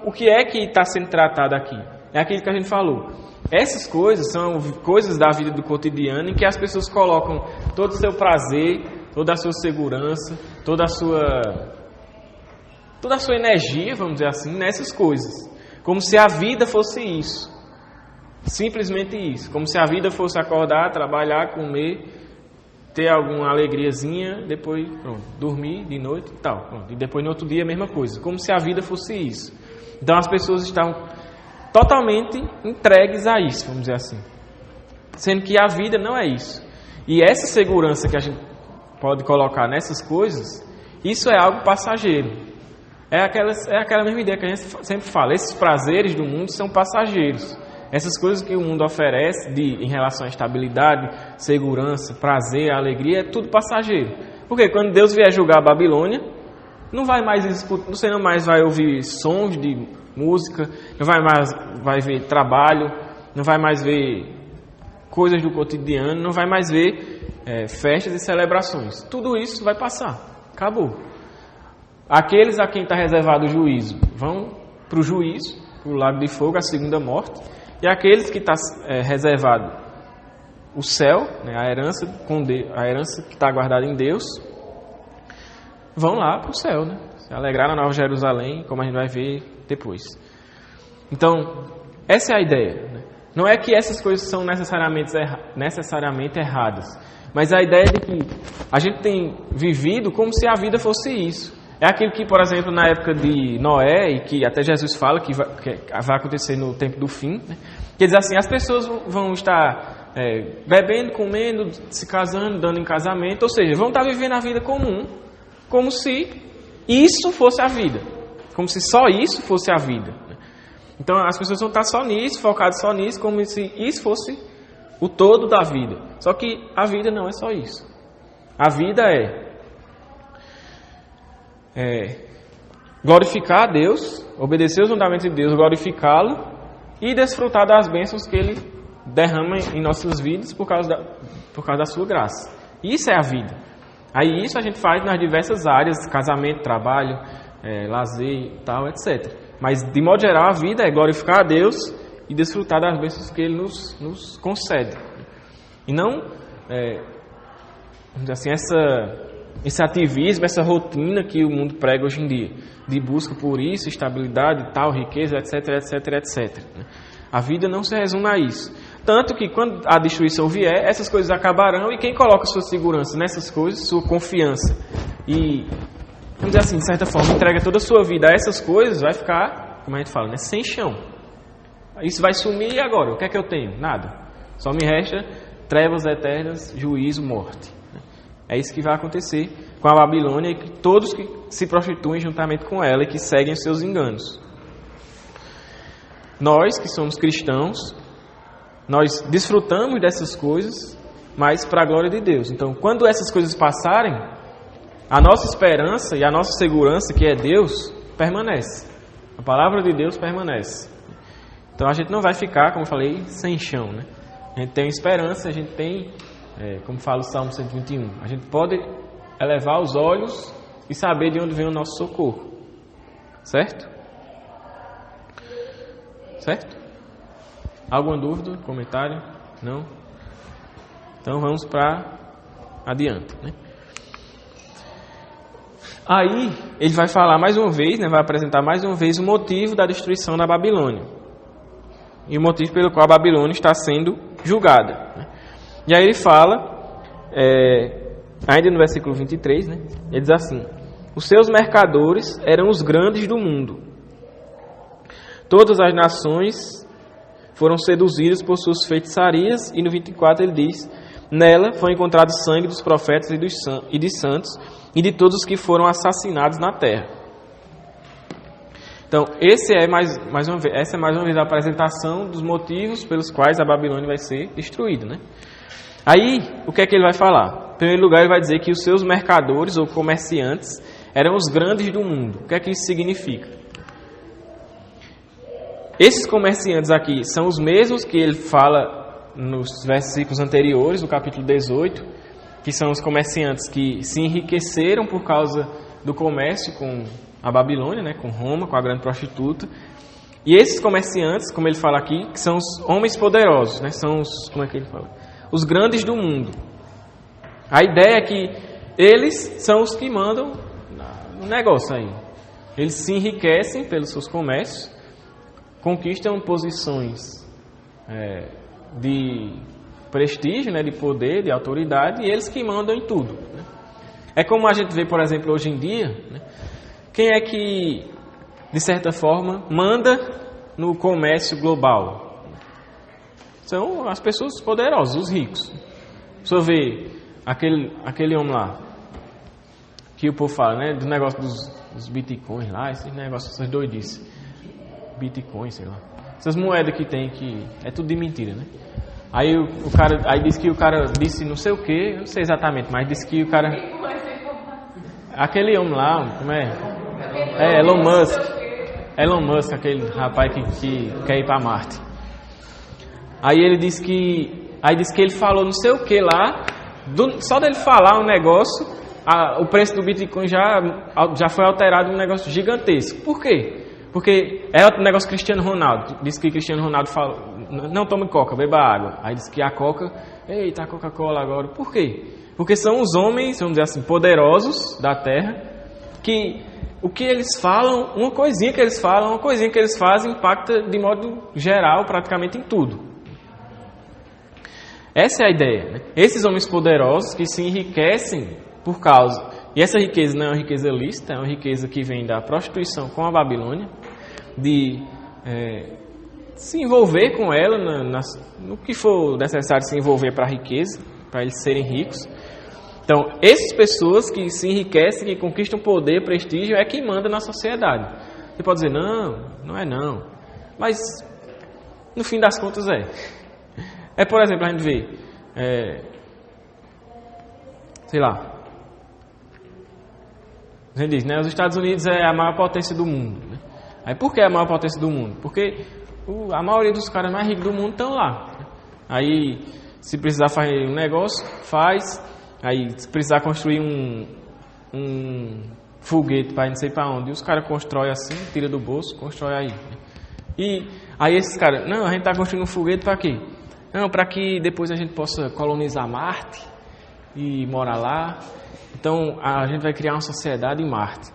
o que é que está sendo tratado aqui? É aquilo que a gente falou. Essas coisas são coisas da vida do cotidiano em que as pessoas colocam todo o seu prazer, toda a sua segurança, toda a sua energia, vamos dizer assim, nessas coisas. Como se a vida fosse isso. Simplesmente isso. Como se a vida fosse acordar, trabalhar, comer, ter alguma alegriazinha, depois, pronto, dormir de noite e tal. Pronto. E depois no outro dia a mesma coisa. Como se a vida fosse isso. Então as pessoas estão totalmente entregues a isso, vamos dizer assim. Sendo que a vida não é isso. E essa segurança que a gente pode colocar nessas coisas, isso é algo passageiro. É aquela mesma ideia que a gente sempre fala. Esses prazeres do mundo são passageiros. Essas coisas que o mundo oferece em relação à estabilidade, segurança, prazer, alegria, é tudo passageiro. Porque quando Deus vier julgar a Babilônia, você não mais vai ouvir sons de música, não vai ver trabalho, não vai mais ver coisas do cotidiano, não vai mais ver festas e celebrações. Tudo isso vai passar. Acabou. Aqueles a quem está reservado o juízo vão para o juízo, o lago de fogo, a segunda morte, e aqueles que está reservado o céu, né, a herança que está guardada em Deus, vão lá para o céu, né, se alegrar na Nova Jerusalém, como a gente vai ver depois. Então, essa é a ideia, né? Não é que essas coisas são necessariamente erradas, mas a ideia de que a gente tem vivido como se a vida fosse isso. É aquilo que, por exemplo, na época de Noé, e que até Jesus fala que vai acontecer no tempo do fim, né? Quer dizer assim, as pessoas vão estar bebendo, comendo, se casando, dando em casamento, ou seja, vão estar vivendo a vida comum, como se isso fosse a vida, como se só isso fosse a vida. Então as pessoas vão estar só nisso, focadas só nisso, como se isso fosse o todo da vida. Só que a vida não é só isso. A vida é glorificar a Deus, obedecer os mandamentos de Deus, glorificá-lo e desfrutar das bênçãos que Ele derrama em nossas vidas por causa da sua graça. Isso é a vida. Aí isso a gente faz nas diversas áreas, casamento, trabalho, lazer, tal, etc. Mas de modo geral a vida é glorificar a Deus e desfrutar das bênçãos que Ele nos concede. E não, vamos dizer assim, esse ativismo, essa rotina que o mundo prega hoje em dia, de busca por isso, estabilidade, tal, riqueza, etc, etc, etc. A vida não se resume a isso. Tanto que quando a destruição vier, essas coisas acabarão e quem coloca sua segurança nessas coisas, sua confiança e, vamos dizer assim, de certa forma, entrega toda a sua vida a essas coisas, vai ficar, como a gente fala, né, sem chão. Isso vai sumir e agora? O que é que eu tenho? Nada. Só me resta trevas eternas, juízo, morte. É isso que vai acontecer com a Babilônia e todos que se prostituem juntamente com ela e que seguem os seus enganos. Nós, que somos cristãos, nós desfrutamos dessas coisas, mas para a glória de Deus. Então, quando essas coisas passarem, a nossa esperança e a nossa segurança, que é Deus, permanece. A palavra de Deus permanece. Então, a gente não vai ficar, como eu falei, sem chão, né? A gente tem esperança, a gente tem, como fala o Salmo 121, a gente pode elevar os olhos e saber de onde vem o nosso socorro. Certo? Certo? Alguma dúvida? Comentário? Não? Então vamos para adiante, né? Aí ele vai falar mais uma vez, né, vai apresentar mais uma vez o motivo da destruição da Babilônia. E o motivo pelo qual a Babilônia está sendo julgada, né? E aí ele fala, ainda no versículo 23, né, ele diz assim: os seus mercadores eram os grandes do mundo. Todas as nações foram seduzidas por suas feitiçarias. E no 24 ele diz: nela foi encontrado sangue dos profetas e de santos e de todos os que foram assassinados na terra. Então, essa é mais uma vez a apresentação dos motivos pelos quais a Babilônia vai ser destruída, né? Aí, o que é que ele vai falar? Em primeiro lugar, ele vai dizer que os seus mercadores ou comerciantes eram os grandes do mundo. O que é que isso significa? Esses comerciantes aqui são os mesmos que ele fala nos versículos anteriores, do capítulo 18, que são os comerciantes que se enriqueceram por causa do comércio com a Babilônia, né, com Roma, com a grande prostituta. E esses comerciantes, como ele fala aqui, que são os homens poderosos, né, são os, como é que ele fala? Os grandes do mundo. A ideia é que eles são os que mandam no negócio aí. Eles se enriquecem pelos seus comércios, conquistam posições de prestígio, né, de poder, de autoridade, e eles que mandam em tudo, né? É como a gente vê, por exemplo, hoje em dia, né? Quem é que, de certa forma, manda no comércio global? São as pessoas poderosas, os ricos. Você vê aquele homem lá, que o povo fala, né, do negócio dos bitcoins lá, esses negócios, essas doidices. Bitcoin, sei lá. Essas moedas que tem, que é tudo de mentira, né? Aí o cara, aí diz que o cara disse não sei o que, não sei exatamente, mas disse que o cara, aquele homem lá, como é? Elon Musk, aquele rapaz que quer ir para Marte. Aí ele disse que ele falou não sei o que lá, só dele falar um negócio, o preço do Bitcoin já foi alterado, um negócio gigantesco. Por quê? Porque é o negócio Cristiano Ronaldo. Diz que Cristiano Ronaldo fala, não tome coca, beba água. Aí diz que a coca, eita, a Coca-Cola agora. Por quê? Porque são os homens, vamos dizer assim, poderosos da terra, que o que eles falam, uma coisinha que eles falam, uma coisinha que eles fazem, impacta de modo geral praticamente em tudo. Essa é a ideia, né? Esses homens poderosos que se enriquecem por causa... E essa riqueza não é uma riqueza lícita, é uma riqueza que vem da prostituição com a Babilônia, de se envolver com ela no que for necessário se envolver para a riqueza, para eles serem ricos. Então, essas pessoas que se enriquecem, que conquistam poder, prestígio, é quem manda na sociedade. Você pode dizer, não é não. Mas, no fim das contas, é. Por exemplo, a gente vê, sei lá, a gente diz, né, os Estados Unidos é a maior potência do mundo. Né? Aí, por que é a maior potência do mundo? Porque a maioria dos caras mais ricos do mundo estão lá. Aí, se precisar fazer um negócio, faz. Aí, se precisar construir um foguete para não sei para onde, e os caras constroem assim, tira do bolso, constrói aí. E aí esses caras, não, a gente está construindo um foguete para quê? Não, para que depois a gente possa colonizar Marte e morar lá. Então, a gente vai criar uma sociedade em Marte.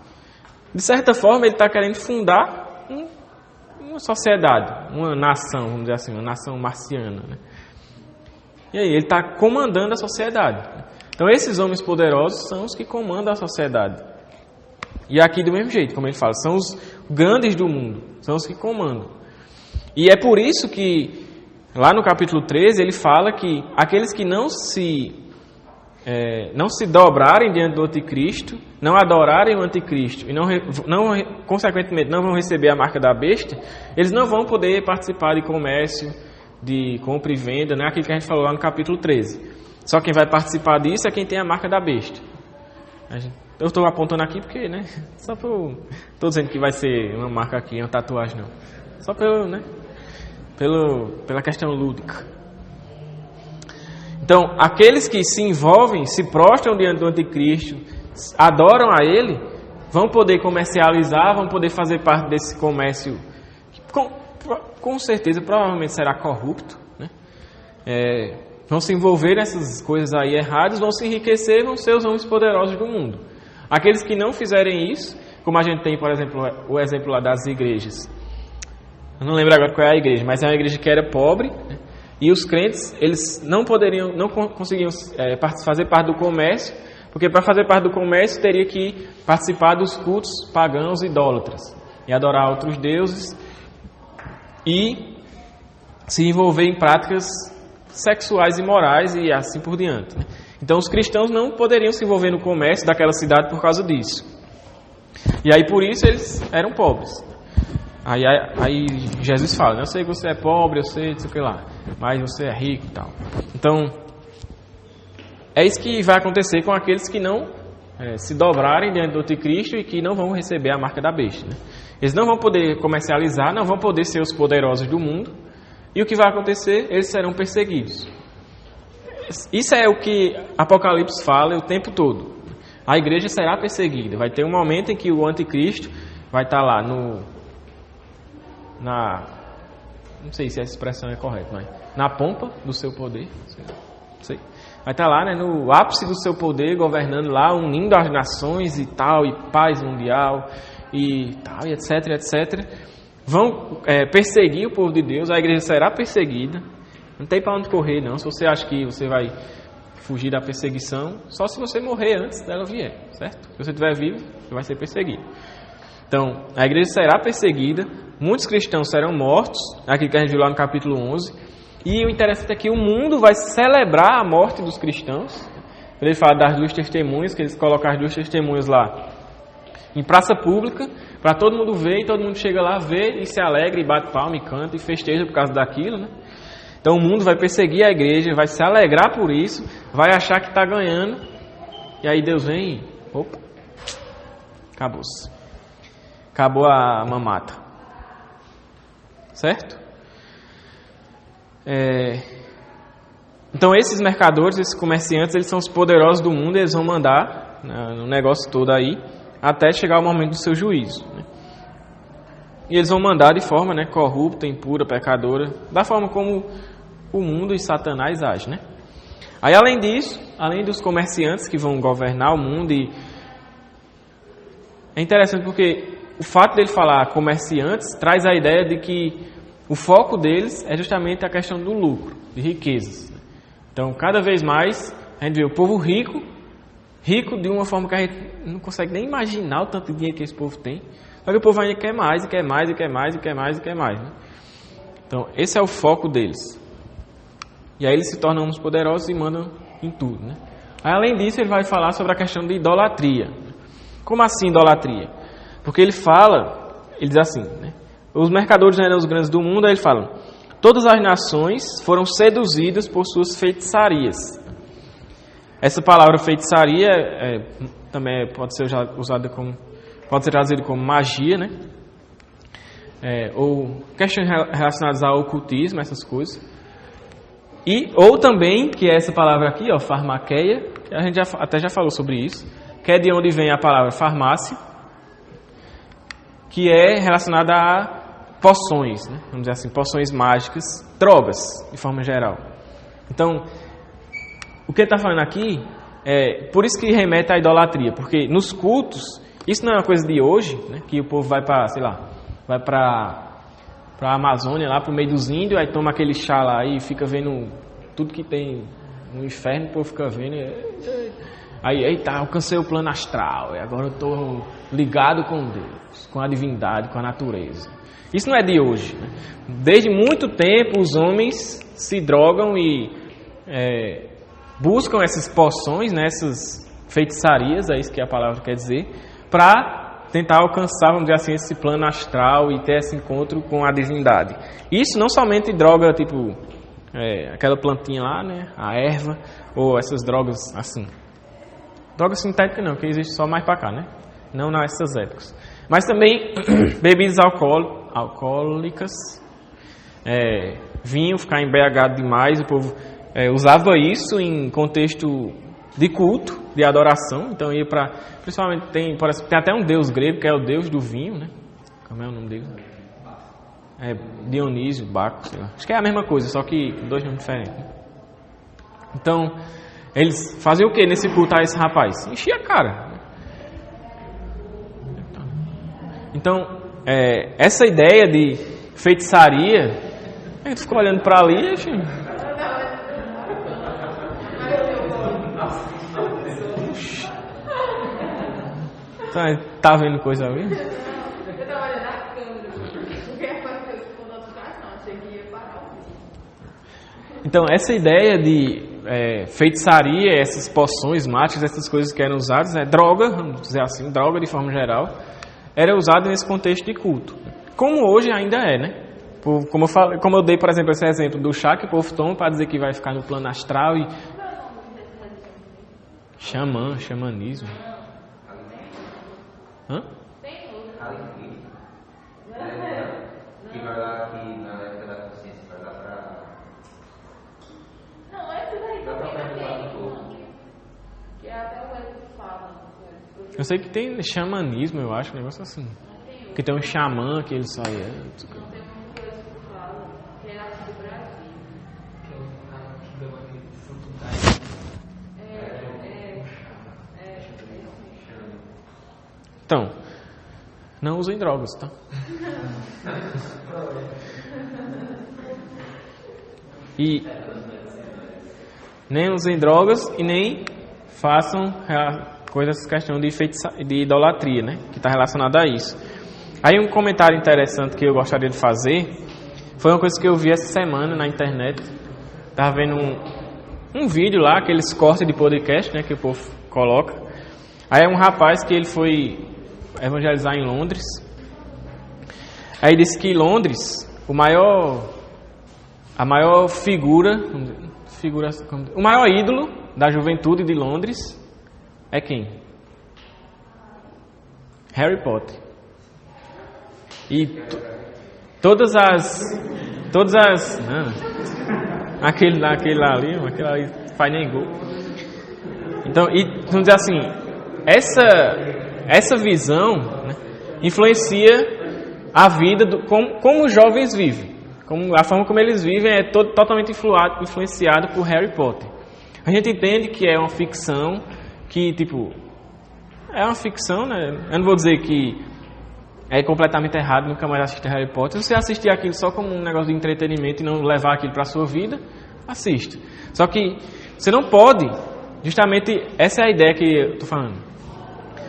De certa forma, ele está querendo fundar uma sociedade, uma nação, vamos dizer assim, uma nação marciana. Né? E aí, ele está comandando a sociedade. Então, esses homens poderosos são os que comandam a sociedade. E aqui, do mesmo jeito, como ele fala, são os grandes do mundo, são os que comandam. E é por isso que, lá no capítulo 13, ele fala que aqueles que não se dobrarem diante do anticristo, não adorarem o anticristo e consequentemente não vão receber a marca da besta, eles não vão poder participar de comércio, de compra e venda, né? Aquilo que a gente falou lá no capítulo 13. Só quem vai participar disso é quem tem a marca da besta. Eu estou apontando aqui porque, né? Só para estou dizendo que vai ser uma marca aqui, uma tatuagem, não. Só pela questão lúdica. Então, aqueles que se envolvem, se prostram diante do anticristo, adoram a ele, vão poder comercializar, vão poder fazer parte desse comércio, que com certeza, provavelmente será corrupto, né? Vão se envolver nessas coisas aí erradas, vão se enriquecer, vão ser os homens poderosos do mundo. Aqueles que não fizerem isso, como a gente tem, por exemplo, o exemplo lá das igrejas. Eu não lembro agora qual é a igreja, mas é uma igreja que era pobre, né? E os crentes, eles não conseguiam fazer parte do comércio, porque para fazer parte do comércio teria que participar dos cultos pagãos idólatras e adorar outros deuses e se envolver em práticas sexuais e morais e assim por diante. Né? Então os cristãos não poderiam se envolver no comércio daquela cidade por causa disso. E aí por isso eles eram pobres. Aí Jesus fala, né? Eu sei que você é pobre, eu sei, não sei o que lá, mas você é rico e tal. Então, é isso que vai acontecer com aqueles que não se dobrarem diante do anticristo e que não vão receber a marca da besta. Né? Eles não vão poder comercializar, não vão poder ser os poderosos do mundo. E o que vai acontecer? Eles serão perseguidos. Isso é o que Apocalipse fala o tempo todo. A igreja será perseguida. Vai ter um momento em que o anticristo vai estar lá não sei se essa expressão é correta, mas na pompa do seu poder, não sei. Vai estar lá, né, no ápice do seu poder, governando lá, unindo as nações e tal, e paz mundial, e tal, e etc, etc. Vão perseguir o povo de Deus, a igreja será perseguida, não tem para onde correr não, se você acha que você vai fugir da perseguição, só se você morrer antes dela vier, certo? Se você estiver vivo, você vai ser perseguido. Então, a igreja será perseguida, muitos cristãos serão mortos, aquilo que a gente viu lá no capítulo 11, e o interessante é que o mundo vai celebrar a morte dos cristãos. Ele fala das duas testemunhas, que eles colocam as duas testemunhas lá em praça pública, para todo mundo ver, e todo mundo chega lá, vê e se alegra, e bate palma, e canta, e festeja por causa daquilo, né? Então o mundo vai perseguir a igreja, vai se alegrar por isso, vai achar que está ganhando, e aí Deus vem e... opa, acabou-se. Acabou a mamata. Certo? Então esses mercadores, esses comerciantes, eles são os poderosos do mundo, eles vão mandar no negócio todo aí, até chegar o momento do seu juízo. Né? E eles vão mandar de forma, né, corrupta, impura, pecadora, da forma como o mundo e Satanás age, né? Aí, além disso, além dos comerciantes que vão governar o mundo, e é interessante porque o fato dele falar comerciantes traz a ideia de que o foco deles é justamente a questão do lucro, de riquezas. Então, cada vez mais, a gente vê o povo rico de uma forma que a gente não consegue nem imaginar o tanto de dinheiro que esse povo tem. Só que o povo ainda quer mais, e quer mais, e quer mais, e quer mais, e quer mais. Né? Então, esse é o foco deles. E aí eles se tornam uns poderosos e mandam em tudo. Né? Aí, além disso, ele vai falar sobre a questão de idolatria. Como assim idolatria? Porque ele diz assim, né? Os mercadores eram os grandes do mundo, aí ele fala: todas as nações foram seduzidas por suas feitiçarias. Essa palavra feitiçaria também pode ser usada como, pode ser traduzida como magia, né? Ou questões relacionadas ao ocultismo, essas coisas. Ou também, que é essa palavra aqui, ó, farmaqueia, que a gente até já falou sobre isso, que é de onde vem a palavra farmácia, que é relacionada a poções, né? Vamos dizer assim, poções mágicas, drogas, de forma geral. Então, o que ele está falando aqui por isso que remete à idolatria, porque nos cultos, isso não é uma coisa de hoje, né? Que o povo vai para, sei lá, vai para a Amazônia, lá para o meio dos índios, aí toma aquele chá lá e fica vendo tudo que tem no inferno, o povo fica vendo. Aí, eita, alcancei o plano astral, e agora eu estou ligado com Deus, com a divindade, com a natureza. Isso não é de hoje. Né? Desde muito tempo os homens se drogam e buscam essas poções, né, essas feitiçarias, é isso que a palavra quer dizer, para tentar alcançar, vamos dizer assim, esse plano astral e ter esse encontro com a divindade. Isso não somente droga, tipo, aquela plantinha lá, né, a erva, ou essas drogas assim. Droga sintética não, que existe só mais para cá, né? Não nessas épocas. Mas também bebidas alcoólicas, vinho, ficar embriagado demais. O povo usava isso em contexto de culto, de adoração. Então ia para... Principalmente tem até um deus grego, que é o deus do vinho, né? Como é o nome dele? Dionísio, Baco, sei lá. Acho que é a mesma coisa, só que com dois nomes diferentes. Né? Então... eles faziam o que nesse culto a esse rapaz? Enchia a cara. Então, essa ideia de feitiçaria, a gente ficou olhando para ali, enfim. Tá vendo coisa ali? Eu tava olhando a câmera, porque apareceu isso com notificação, achei que ia parar o vídeo. Então, essa ideia de feitiçaria, essas poções mágicas, essas coisas que eram usadas, droga, vamos dizer assim, droga de forma geral, era usada nesse contexto de culto. Como hoje ainda é, né? Como eu dei, por exemplo, esse exemplo do chá que o povo toma para dizer que vai ficar no plano astral e... xamanismo. Hã? Que vai lá aqui na época da consciência, vai lá pra... Não, esse daí também tem, que é até o que fala. Eu sei que tem xamanismo, eu acho, um negócio assim. Que tem um xamã que ele sai... Não, tem uma coisa que fala, que é aqui do Brasil. Que é o cara que deu aquele fruto da... Então, não usem drogas, tá? E nem usem drogas e nem façam coisas, questão de idolatria, né? Que está relacionada a isso. Aí um comentário interessante que eu gostaria de fazer foi uma coisa que eu vi essa semana na internet. Estava vendo um vídeo lá, aqueles cortes de podcast, né? Que o povo coloca. Aí é um rapaz que ele foi evangelizar em Londres. Aí disse que Londres, a maior figura, o maior ídolo da juventude de Londres é quem? Harry Potter. E todas as aquele ali faz nem gol. Então, e vamos dizer assim, essa visão, né, influencia a vida, como os jovens vivem. A forma como eles vivem é totalmente influenciada por Harry Potter. A gente entende que é uma ficção, que tipo, é uma ficção, né? Eu não vou dizer que é completamente errado nunca mais assistir Harry Potter. Se você assistir aquilo só como um negócio de entretenimento e não levar aquilo para a sua vida, assista. Só que você não pode, justamente essa é a ideia que eu estou falando.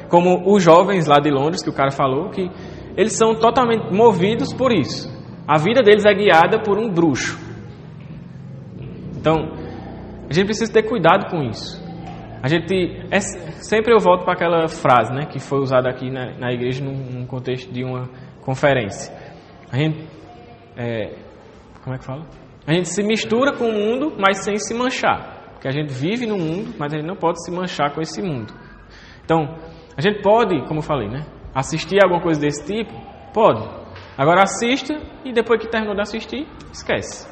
Como os jovens lá de Londres, que o cara falou, que eles são totalmente movidos por isso. A vida deles é guiada por um bruxo. Então, a gente precisa ter cuidado com isso. Sempre eu volto para aquela frase, né, que foi usada aqui na igreja num contexto de uma conferência. A gente, como é que fala? A gente se mistura com o mundo, mas sem se manchar. Porque a gente vive no mundo, mas a gente não pode se manchar com esse mundo. Então, a gente pode, como eu falei, né, assistir alguma coisa desse tipo? Pode. Agora assista e depois que terminou de assistir, esquece.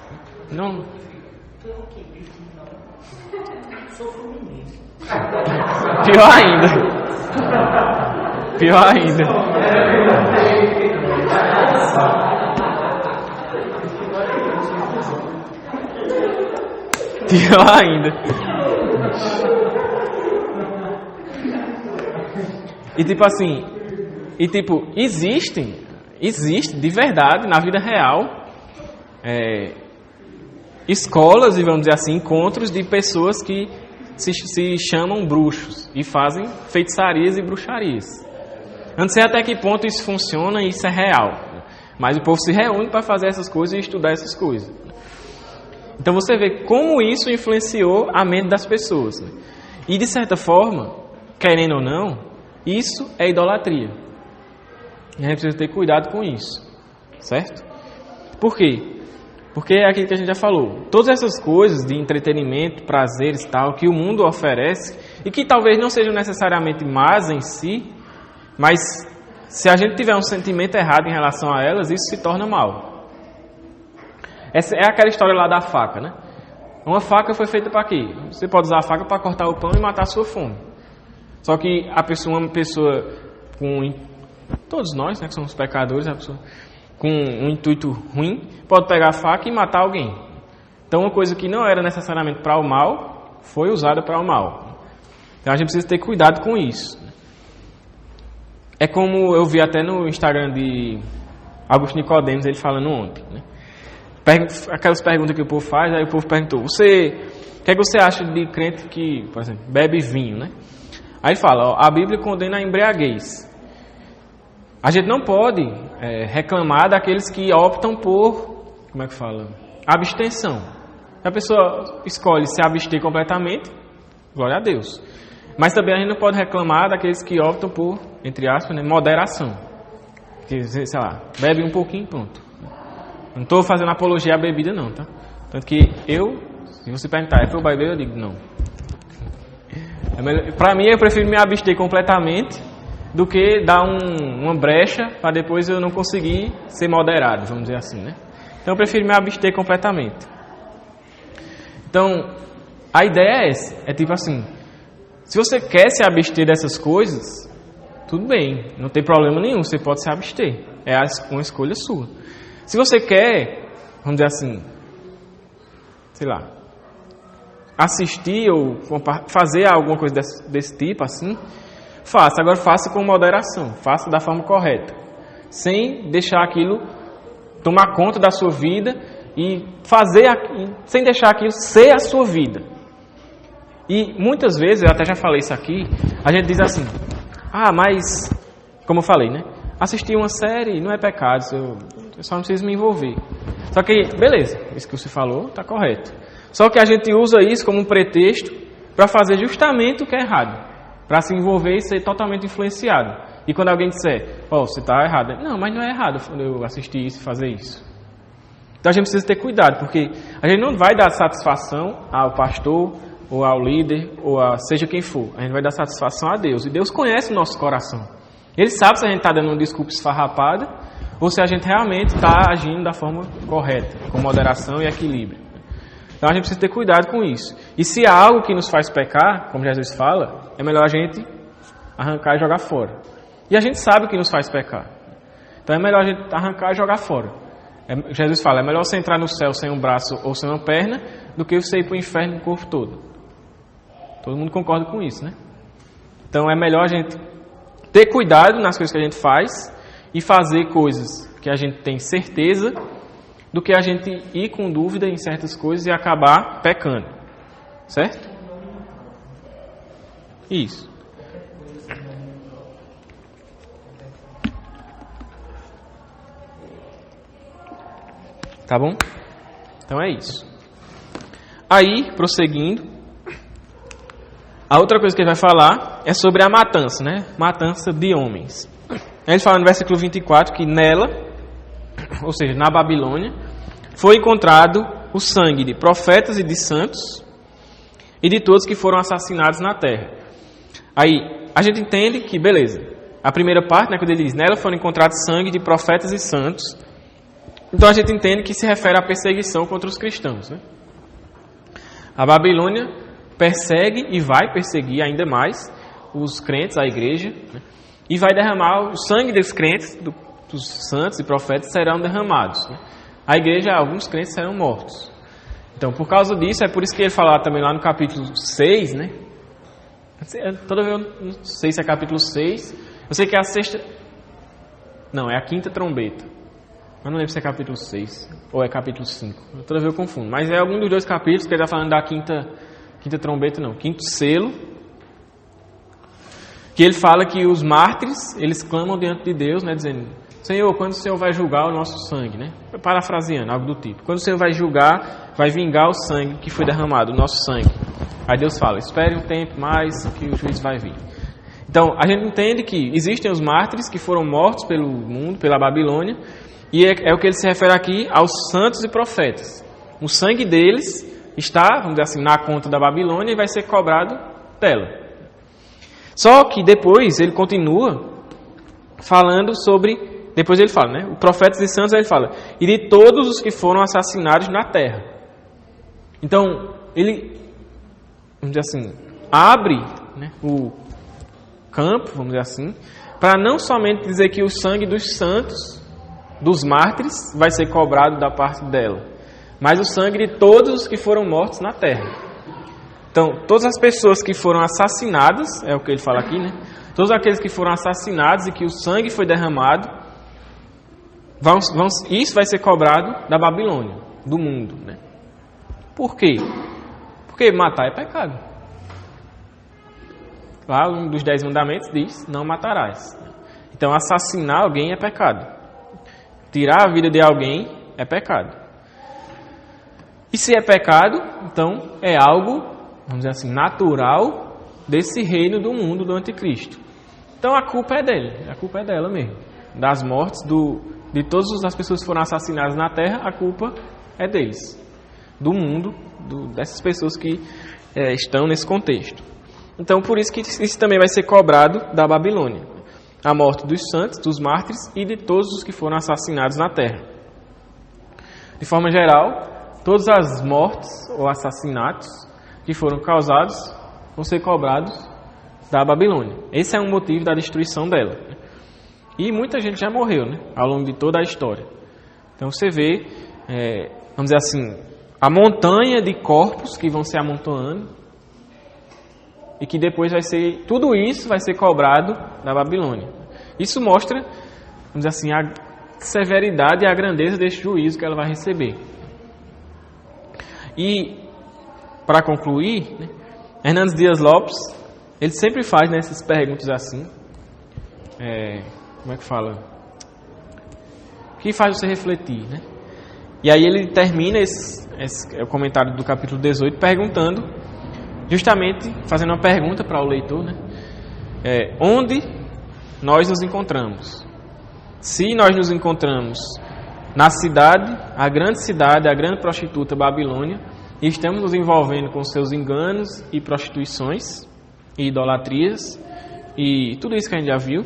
Não. Pior ainda. Pior ainda. Pior ainda. E tipo assim, existe de verdade na vida real escolas e vamos dizer assim, encontros de pessoas que se chamam bruxos e fazem feitiçarias e bruxarias. Eu não sei até que ponto isso funciona e isso é real, mas o povo se reúne para fazer essas coisas e estudar essas coisas. Então você vê como isso influenciou a mente das pessoas. E de certa forma, querendo ou não, isso é idolatria. E a gente precisa ter cuidado com isso, certo? Por quê? Porque é aquilo que a gente já falou. Todas essas coisas de entretenimento, prazeres e tal, que o mundo oferece, e que talvez não sejam necessariamente más em si, mas se a gente tiver um sentimento errado em relação a elas, isso se torna mal. Essa é aquela história lá da faca, né? Uma faca foi feita para quê? Você pode usar a faca para cortar o pão e matar a sua fome. Só que uma pessoa com... Todos nós, né, que somos pecadores, a pessoa com um intuito ruim, pode pegar a faca e matar alguém. Então uma coisa que não era necessariamente para o mal, foi usada para o mal. Então a gente precisa ter cuidado com isso. É como eu vi até no Instagram de Augusto Nicodemos, ele falando ontem, né? Aquelas perguntas que o povo faz, aí o povo perguntou, o que é que você acha de crente que, por exemplo, bebe vinho, né? Aí ele fala, a Bíblia condena a embriaguez. A gente não pode reclamar daqueles que optam por, como é que fala? Abstenção. Se a pessoa escolhe se abster completamente, glória a Deus. Mas também a gente não pode reclamar daqueles que optam por, entre aspas, né, moderação. Que, sei lá, bebe um pouquinho e pronto. Não estou fazendo apologia à bebida não, tá? Tanto que se você perguntar, é para eu beber? Eu digo, não. Para mim, eu prefiro me abster completamente do que dar uma brecha para depois eu não conseguir ser moderado, vamos dizer assim, né? Então eu prefiro me abster completamente. Então, a ideia é essa, é tipo assim, se você quer se abster dessas coisas, tudo bem, não tem problema nenhum, você pode se abster, é uma escolha sua. Se você quer, vamos dizer assim, sei lá, assistir ou fazer alguma coisa desse tipo assim, faça. Agora faça com moderação, faça da forma correta, sem deixar aquilo tomar conta da sua vida e sem deixar aquilo ser a sua vida. E muitas vezes, eu até já falei isso aqui, a gente diz assim, mas, como eu falei, né? Assistir uma série não é pecado, eu só não preciso me envolver. Só que, beleza, isso que você falou está correto. Só que a gente usa isso como um pretexto para fazer justamente o que é errado. Para se envolver e ser totalmente influenciado. E quando alguém disser, você está errado. Não, mas não é errado eu assistir isso e fazer isso. Então a gente precisa ter cuidado, porque a gente não vai dar satisfação ao pastor, ou ao líder, ou a seja quem for. A gente vai dar satisfação a Deus. E Deus conhece o nosso coração. Ele sabe se a gente está dando uma desculpa esfarrapada, ou se a gente realmente está agindo da forma correta, com moderação e equilíbrio. Então a gente precisa ter cuidado com isso. E se há algo que nos faz pecar, como Jesus fala, é melhor a gente arrancar e jogar fora. E a gente sabe o que nos faz pecar. Então é melhor a gente arrancar e jogar fora. Jesus fala, é melhor você entrar no céu sem um braço ou sem uma perna do que você ir para o inferno com o corpo todo. Todo mundo concorda com isso, né? Então é melhor a gente ter cuidado nas coisas que a gente faz e fazer coisas que a gente tem certeza do que a gente ir com dúvida em certas coisas e acabar pecando. Certo? Isso. Tá bom? Então é isso. Aí, prosseguindo, a outra coisa que ele vai falar é sobre a matança, né? Matança de homens. Ele fala no versículo 24 que nela, ou seja, na Babilônia, foi encontrado o sangue de profetas e de santos e de todos que foram assassinados na terra. Aí, a gente entende que, beleza, a primeira parte, né, quando ele diz, nela foram encontrados sangue de profetas e santos, então a gente entende que se refere à perseguição contra os cristãos, né? A Babilônia persegue e vai perseguir ainda mais os crentes, a igreja, né? E vai derramar o sangue dos crentes, dos santos e profetas serão derramados, né? A igreja, alguns crentes serão mortos. Então, por causa disso, é por isso que ele fala também lá no capítulo 6, né? Toda vez eu não sei se é capítulo 6, eu sei que é a sexta... Não, é a quinta trombeta. Eu não lembro se é capítulo 6 ou é capítulo 5. Toda vez eu confundo. Mas é algum dos dois capítulos que ele está falando da quinta trombeta, não. Quinto selo. Que ele fala que os mártires, eles clamam diante de Deus, né? Dizendo, Senhor, quando o Senhor vai julgar o nosso sangue, né? Parafraseando, algo do tipo. Quando o Senhor vai julgar, vai vingar o sangue que foi derramado, o nosso sangue. Aí Deus fala, espere um tempo mais que o juiz vai vir. Então, a gente entende que existem os mártires que foram mortos pelo mundo, pela Babilônia, e é o que ele se refere aqui aos santos e profetas. O sangue deles está, vamos dizer assim, na conta da Babilônia e vai ser cobrado dela. Só que depois ele continua falando sobre, depois ele fala, né? O profetas e santos, ele fala, e de todos os que foram assassinados na terra. Então, ele, vamos dizer assim, abre, né, o campo, vamos dizer assim, para não somente dizer que o sangue dos santos, dos mártires, vai ser cobrado da parte dela, mas o sangue de todos os que foram mortos na terra. Então, todas as pessoas que foram assassinadas, é o que ele fala aqui, né? Todos aqueles que foram assassinados e que o sangue foi derramado, isso vai ser cobrado da Babilônia, do mundo, né? Por quê? Porque matar é pecado. Lá, um dos 10 mandamentos diz, não matarás. Então, assassinar alguém é pecado. Tirar a vida de alguém é pecado. E se é pecado, então é algo, vamos dizer assim, natural desse reino do mundo do anticristo. Então a culpa é dele, a culpa é dela mesmo. Das mortes de todas as pessoas que foram assassinadas na terra, a culpa é deles. Do mundo, dessas pessoas que estão nesse contexto. Então por isso que isso também vai ser cobrado da Babilônia. A morte dos santos, dos mártires e de todos os que foram assassinados na terra. De forma geral, todas as mortes ou assassinatos que foram causados vão ser cobrados da Babilônia. Esse é um motivo da destruição dela. E muita gente já morreu, né, ao longo de toda a história. Então você vê, vamos dizer assim, a montanha de corpos que vão se amontoando e que depois tudo isso vai ser cobrado da Babilônia. Isso mostra, vamos dizer assim, a severidade e a grandeza deste juízo que ela vai receber. E, para concluir, né, Hernandes Dias Lopes, ele sempre faz nessas perguntas assim, como é que fala? Que faz você refletir, né? E aí ele termina o comentário do capítulo 18 perguntando, justamente fazendo uma pergunta para o leitor, né? Onde nós nos encontramos? Se nós nos encontramos na cidade, a grande prostituta Babilônia, e estamos nos envolvendo com seus enganos e prostituições e idolatrias e tudo isso que a gente já viu,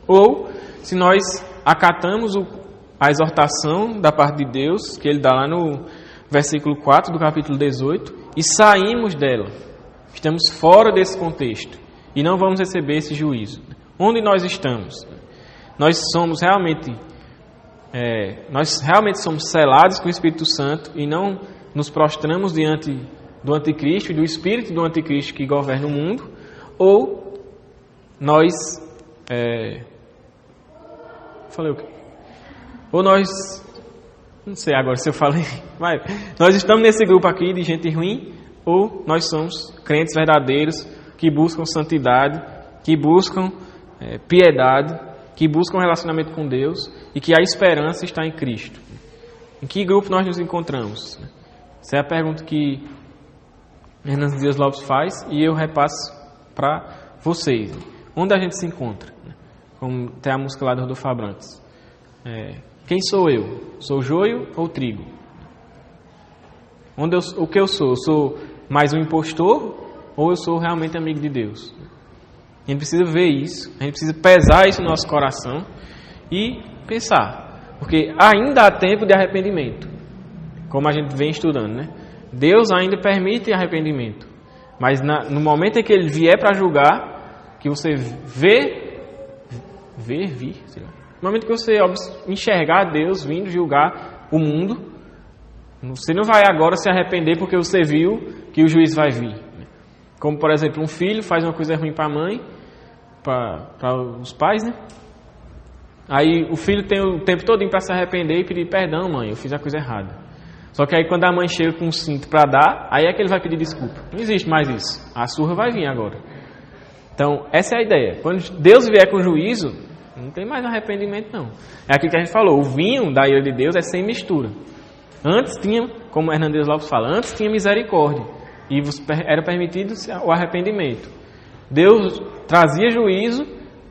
ou se nós acatamos a exortação da parte de Deus, que ele dá lá no versículo 4 do capítulo 18, e saímos dela, estamos fora desse contexto e não vamos receber esse juízo. Onde nós estamos? nós realmente somos selados com o Espírito Santo e não nos prostramos diante do anticristo e do espírito do anticristo que governa o mundo, ou nós falei o quê? Ou nós, não sei agora se eu falei, mas nós estamos nesse grupo aqui de gente ruim, ou nós somos crentes verdadeiros que buscam santidade, que buscam piedade, que buscam relacionamento com Deus e que a esperança está em Cristo. Em que grupo nós nos encontramos? Essa é a pergunta que Hernandes Dias Lopes faz e eu repasso para vocês. Onde a gente se encontra? Como tem a música lá do Rodolfo Abrantes. Quem sou eu? Sou joio ou trigo? O que eu sou? Eu sou mais um impostor ou eu sou realmente amigo de Deus? A gente precisa ver isso, a gente precisa pesar isso no nosso coração e pensar, porque ainda há tempo de arrependimento, como a gente vem estudando, né? Deus ainda permite arrependimento, mas no momento em que Ele vier para julgar, que você no momento que você enxergar Deus vindo julgar o mundo, você não vai agora se arrepender porque você viu que o juiz vai vir. Como, por exemplo, um filho faz uma coisa ruim para a mãe, para os pais, né? Aí o filho tem o tempo todo para se arrepender e pedir perdão, mãe, eu fiz a coisa errada. Só que aí quando a mãe chega com um cinto para dar, aí é que ele vai pedir desculpa. Não existe mais isso. A surra vai vir agora. Então, essa é a ideia. Quando Deus vier com juízo, não tem mais arrependimento, não. É aquilo que a gente falou, o vinho da ira de Deus é sem mistura. Antes tinha, como Hernandes Lopes fala, antes tinha misericórdia. E era permitido o arrependimento. Deus trazia juízo,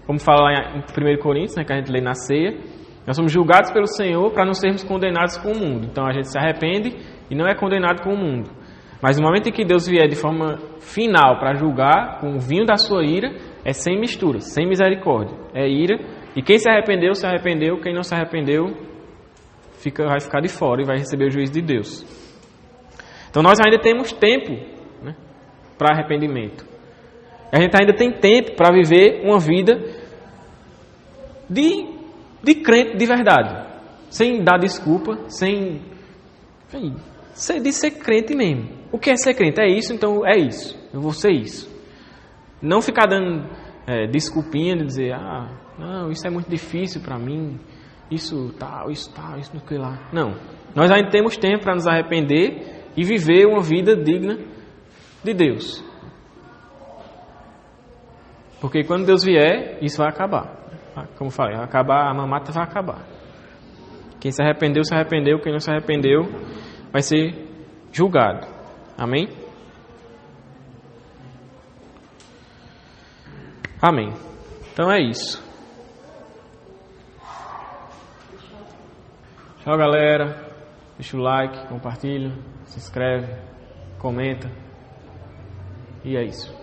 como fala lá em 1 Coríntios, né, que a gente lê na ceia. Nós somos julgados pelo Senhor para não sermos condenados com o mundo. Então a gente se arrepende e não é condenado com o mundo. Mas no momento em que Deus vier de forma final para julgar, com o vinho da sua ira, é sem mistura, sem misericórdia. É ira. E quem se arrependeu, se arrependeu. Quem não se arrependeu, vai ficar de fora e vai receber o juízo de Deus. Então nós ainda temos tempo, né, para arrependimento. A gente ainda tem tempo para viver uma vida de crente de verdade. Sem dar desculpa, de ser crente mesmo. O que é ser crente? É isso, então é isso. Eu vou ser isso. Não ficar dando desculpinha de dizer, não, isso é muito difícil para mim. Isso tal, isso não sei lá. Não. Nós ainda temos tempo para nos arrepender e viver uma vida digna de Deus. Porque quando Deus vier, isso vai acabar. Como eu falei, vai acabar, a mamata vai acabar. Quem se arrependeu, se arrependeu. Quem não se arrependeu, vai ser julgado. Amém? Amém. Então é isso. Tchau, galera. Deixa o like, compartilha, se inscreve, comenta. E é isso.